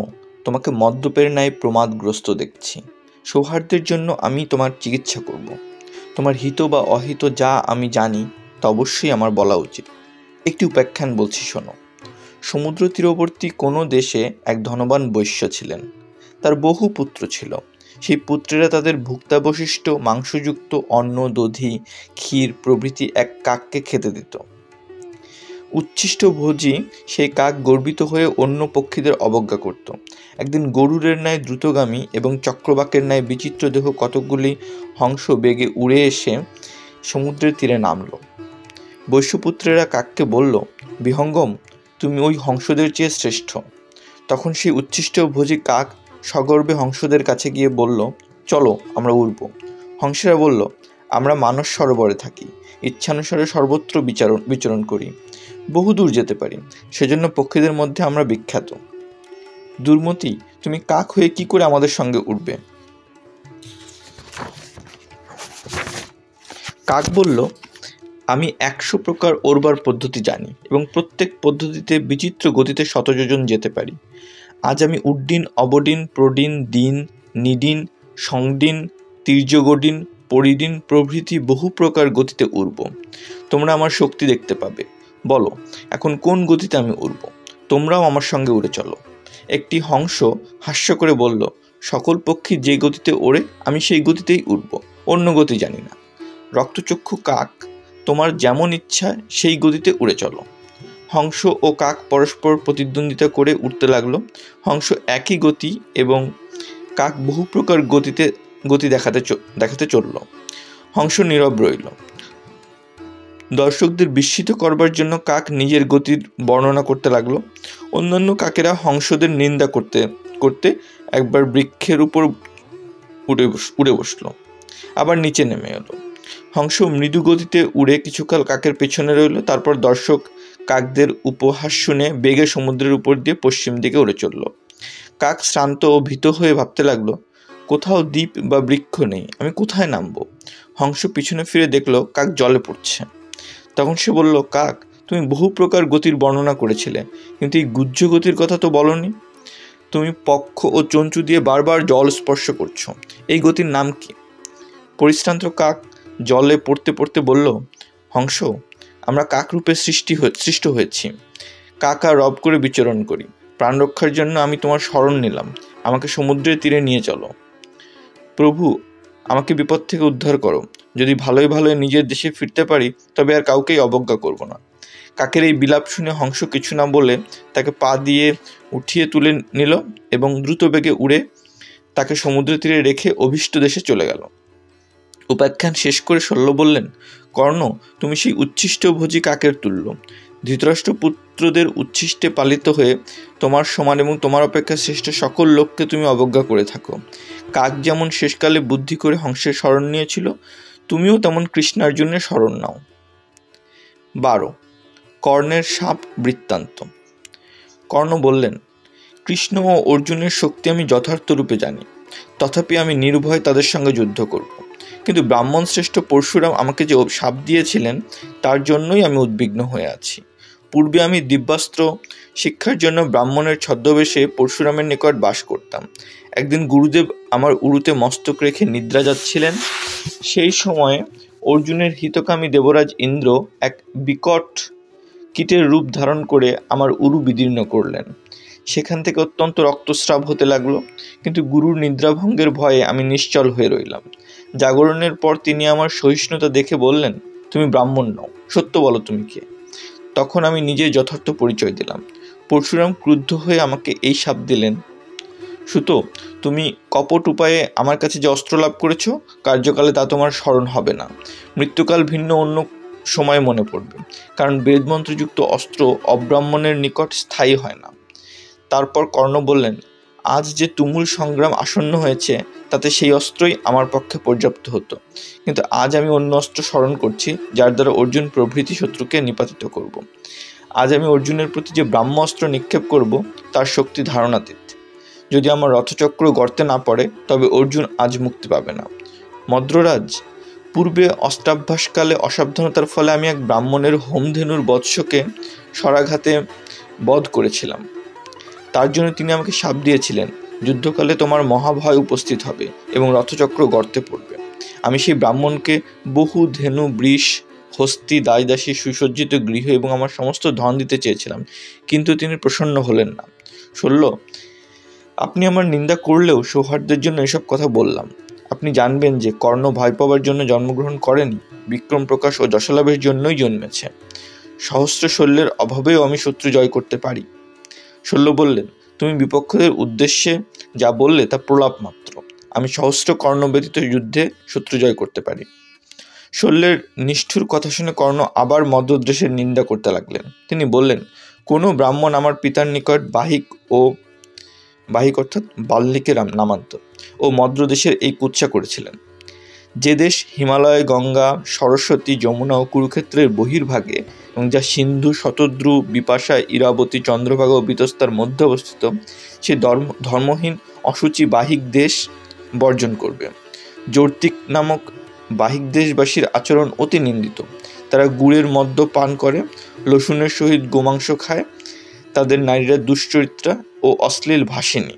তোমাকে মদ্যপের ন্যায় প্রমাদগ্রস্ত দেখছি। সৌহার্দ্যের জন্য আমি তোমার চিকিৎসা করব। তোমার হিত বা অহিত যা আমি জানি তা অবশ্যই আমার বলা উচিত। একটি উপাখ্যান বলছি, শোনো। সমুদ্র তীরবর্তী কোনো দেশে এক ধনবান বৈশ্য ছিলেন। তার বহু পুত্র ছিল। সেই পুত্রেরা তাদের ভুক্তাবশিষ্ট মাংসযুক্ত অন্ন, দধি, ক্ষীর প্রভৃতি এক কাককে খেতে দিত। উচ্ছিষ্ট ভোজী সেই কাক গর্বিত হয়ে অন্য পক্ষীদের অবজ্ঞা করত। একদিন গরুরের ন্যায় দ্রুতগামী এবং চক্রবাকের ন্যায় বিচিত্র দেহ কতকগুলি হংস বেগে উড়ে এসে সমুদ্রের তীরে নামল। বৈশ্যপুত্রেরা কাককে বলল, বিহঙ্গম, তুমি ওই হংসদের চেয়ে শ্রেষ্ঠ। তখন সেই উচ্ছিষ্ট ভোজী কাক সগর্বে হংসদের কাছে গিয়ে বলল, চলো আমরা উড়ব। হংসেরা বলল, আমরা মানস সরোবরে থাকি, ইচ্ছানুসারে সর্বত্র বিচরণ করি, বহু দূর যেতে পারি, সেজন্য পক্ষীদের মধ্যে আমরা বিখ্যাত। দুর্মতি, তুমি কাক হয়ে কি করে আমাদের সঙ্গে উঠবে? কাক বলল, আমি 100 প্রকার ওড়বার পদ্ধতি জানি এবং প্রত্যেক পদ্ধতিতে বিচিত্র গতিতে শতযোজন যেতে পারি। আজ আমি উড্ডিন, অবডিন, প্রডিন, দিন, নিডিন, সংডিন, তীর্যগডিন, পরিডিন প্রভৃতি বহু প্রকার গতিতে উড়ব। তোমরা আমার শক্তি দেখতে পাবে। বলো, এখন কোন গতিতে আমি উড়ব? তোমরাও আমার সঙ্গে উড়ে চলো। একটি হংস হাস্য করে বলল, সকল পক্ষী যে গতিতে ওড়ে আমি সেই গতিতেই উড়ব, অন্য গতি জানি না। রক্তচক্ষু কাক, তোমার যেমন ইচ্ছা সেই গতিতে উড়ে চলো। হংস ও কাক পরস্পর প্রতিদ্বন্দ্বিতা করে উঠতে লাগলো। হংস একই গতি এবং কাক বহু প্রকার গতি দেখাতে চলল। হংস নীরব রইল। দর্শকদের বিস্মিত করবার জন্য কাক নিজের গতির বর্ণনা করতে লাগলো। অন্যান্য কাকেরা হংসদের নিন্দা করতে করতে একবার বৃক্ষের উপর উড়ে বসলো, আবার নিচে নেমে এলো। হংস মৃদু গতিতে উড়ে কিছুকাল কাকের পেছনে রইল। তারপর দর্শক কাকদের উপহাস শুনে বেগে সমুদ্রের উপর দিয়ে পশ্চিম দিকে উড়ে চলল। কাক শ্রান্ত ও ভীত হয়ে ভাবতে লাগলো, কোথাও দ্বীপ বা বৃক্ষ নেই, আমি কোথায় নামবো? হংস পিছনে ফিরে দেখলো কাক জলে পড়ছে। তখন সে বলল, কাক, তুমি বহু প্রকার গতির বর্ণনা করেছিলে, কিন্তু এই গুহ্য গতির কথা তো বলনি। তুমি পক্ষ ও চঞ্চু দিয়ে বারবার জল স্পর্শ করছো, এই গতির নাম কি? পরিশ্রান্ত কাক জলে পড়তে পড়তে বলল, হংস, আমরা কাক রূপে সৃষ্ট হয়েছি। কাকা রব করে বিচরণ করি। প্রাণ রক্ষার জন্য আমি তোমার শরণ নিলাম, আমাকে সমুদ্রের তীরে নিয়ে চলো। প্রভু, আমাকে বিপদ থেকে উদ্ধার করো। যদি ভালোই ভালোই নিজের দেশে ফিরতে পারি তবে আর কাউকেই অবজ্ঞা করব না। কাকের এই বিলাপ শুনে হংস কিছু না বলে তাকে পা দিয়ে উঠিয়ে তুলে নিল এবং দ্রুত বেগে উড়ে তাকে সমুদ্র তীরে রেখে অভীষ্ট দেশে চলে গেল। উপাখ্যান শেষ করে শল্য বললেন, কর্ণ, তুমি সেই উচ্ছিষ্ট ভোজী কাকের তুল্য। ধৃতরাষ্ট্র পুত্রদের উচ্ছিষ্টে পালিত হয়ে তোমার সমান এবং তোমার অপেক্ষা শ্রেষ্ঠ সকল লোককে তুমি অবজ্ঞা করে থাকো। কাক যেমন শেষকালে বুদ্ধি করে হংসের শরণ নিয়েছিল, তুমিও তেমন কৃষ্ণার্জুনের শরণ নাও। 12. কর্ণের সাপ বৃত্তান্ত। কর্ণ বললেন, কৃষ্ণ ও অর্জুনের শক্তি আমি যথার্থ রূপে জানি, তথাপি আমি নির্ভয় তাদের সঙ্গে যুদ্ধ করব। কিন্তু ব্রাহ্মণ শ্রেষ্ঠ পরশুরাম আমাকে যে শাপ দিয়েছিলেন তার জন্যই আমি উদ্বিগ্ন হয়ে আছি। পূর্বে আমি দিব্যাস্ত্র শিক্ষার জন্য ব্রাহ্মণের ছদ্মবেশে পরশুরামের নিকট বাস করতাম। একদিন গুরুদেব আমার উরুতে মস্তক রেখে নিদ্রা যাচ্ছিলেন। সেই সময়ে অর্জুনের হিতকামী দেবরাজ ইন্দ্র এক বিকট কীটের রূপ ধারণ করে আমার উরু বিদীর্ণ করলেন। সেখান থেকে অত্যন্ত রক্তস্রাব হতে লাগলো, কিন্তু গুরুর নিদ্রাভঙ্গের ভয়ে আমি নিশ্চল হয়ে রইলাম। জাগরণের পর তিনি আমার সহিষ্ণুতা দেখে বললেন, তুমি ব্রাহ্মণ নও, সত্য বলো তুমি কে? তখন আমি নিজে যথার্থ পরিচয় দিলাম। পরশুরাম ক্রুদ্ধ হয়ে আমাকে এই শাপ দিলেন, সুত, তুমি কপট উপায়ে আমার কাছে যে অস্ত্র লাভ করেছ, কার্যকালে তা তোমার স্মরণ হবে না। মৃত্যুকাল ভিন্ন অন্য সময় মনে পড়বে, কারণ বেদমন্ত্রযুক্ত অস্ত্র অব্রাহ্মণের নিকট স্থায়ী হয় না। তারপর কর্ণ বললেন, আজ যে তুমুল সংগ্রাম আসন্ন হয়েছে তাতে সেই অস্ত্রই আমার পক্ষে পর্যাপ্ত হতো, কিন্তু আজ আমি অন্য অস্ত্র স্মরণ করছি যার দ্বারা অর্জুন প্রভৃতি শত্রুকে নিপাতিত করব। আজ আমি অর্জুনের প্রতি যে ব্রাহ্মাস্ত্র নিক্ষেপ করব তার শক্তি ধারণাতীত। যদি আমার রথচক্র গর্তে না পড়ে তবে অর্জুন আজ মুক্তি পাবে না। মদ্ররাজ, পূর্বে অষ্টাভ্যাসকালে অসাবধানতার ফলে আমি এক ব্রাহ্মণের হোমধেনুর বৎসকে স্বরাঘাতে বধ করেছিলাম। তার জন্য তিনি আমাকে শাপ দিয়েছিলেন, যুদ্ধকালে তোমার মহাভয় উপস্থিত হবে এবং রথচক্র গর্তে পড়বে। আমি সেই ব্রাহ্মণকে বহু ধেনু, বৃষ, হস্তি, দাসী, সুসজ্জিত গৃহ এবং আমার সমস্ত ধন দিতে চেয়েছিলাম, কিন্তু তিনি প্রসন্ন হলেন না। শল্য, আপনি আমার নিন্দা করলেও সৌহার্দ্যের জন্য এসব কথা বললাম। আপনি জানবেন যে কর্ণ ভয় পাবার জন্য জন্মগ্রহণ করেনি, বিক্রম প্রকাশ ও যশলাভের জন্যই জন্মেছে। সহস্র শল্যের অভাবেও আমি শত্রু জয় করতে পারি। শল্য বললেন, তুমি বিপক্ষদের উদ্দেশ্যে যা বললে তা প্রলাপ মাত্র। আমি সহস্র কর্ণ ব্যতীত যুদ্ধে শত্রু জয় করতে পারি। শল্যের নিষ্ঠুর কথা শুনে কর্ণ আবার মদ্রদেশের নিন্দা করতে লাগলেন। তিনি বললেন, কোনো ব্রাহ্মণ আমার পিতার নিকট বাহিক অর্থাৎ বাল্মীকের নামান্তর ও মদ্রদেশের এই কুৎসা করেছিলেন। যে দেশ হিমালয়, গঙ্গা, সরস্বতী, যমুনা ও কুরুক্ষেত্রের বহির্ভাগে এবং যা সিন্ধু, শতদ্রু, বিপাশা, ইরাবতী, চন্দ্রভাগা ও বিতস্তার মধ্যে অবস্থিত, সে ধর্মহীন অসুচি বাহিক দেশ বর্জন করবে। যৌর্তিক নামক বাহিক দেশবাসীর আচরণ অতি নিন্দিত। তারা গুড়ের মদ্য পান করে, লসুনের সহিত গোমাংস খায়। তাদের নারীরা দুশ্চরিত্রা ও অশ্লীল ভাষিণী।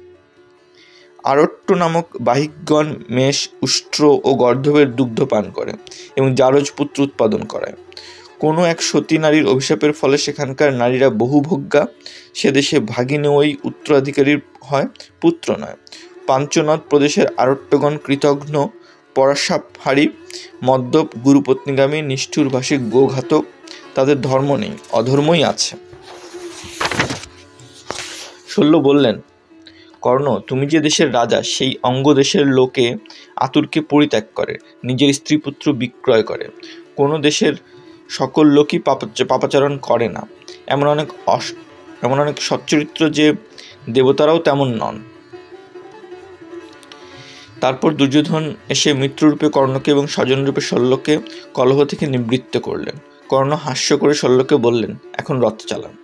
আরট্য নামক বাহিকগণ মেষ, উষ্ট্র ও গর্ধবের দুগ্ধ পান করে এবং জারজ পুত্র উৎপাদন করায়। কোনো এক সতী নারীর অভিশাপের ফলে সেখানকার নারীরা বহুভোগ্যা। সে দেশে ভাগিনেওই উত্তরাধিকারীর হয়, পুত্র নয়। পাঞ্চনদ প্রদেশের আরট্যগণ কৃতঘ্ন, পরাশাপহারী, মদ্যপ, গুরুপত্নীগামী, নিষ্ঠুরভাষী, গোঘাতক। তাদের ধর্ম নেই, অধর্মই আছে। শল্য বললেন, কর্ণ, তুমি যে দেশের রাজা, সেই অঙ্গ দেশের লোকে আতুরকে পরিত্যাগ করে, নিজের স্ত্রী পুত্র বিক্রয় করে। কোনো দেশের সকল লোকই পাপাচরণ করে না। এমন অনেক সচ্চরিত্র যে দেবতারাও তেমন নন। তারপর দুর্যোধন এসে মিত্ররূপে কর্ণকে এবং স্বজনরূপে শল্যকে কলহ থেকে নিবৃত্ত করলেন। কর্ণ হাস্য করে শল্যকে বললেন, এখন রথ চালান।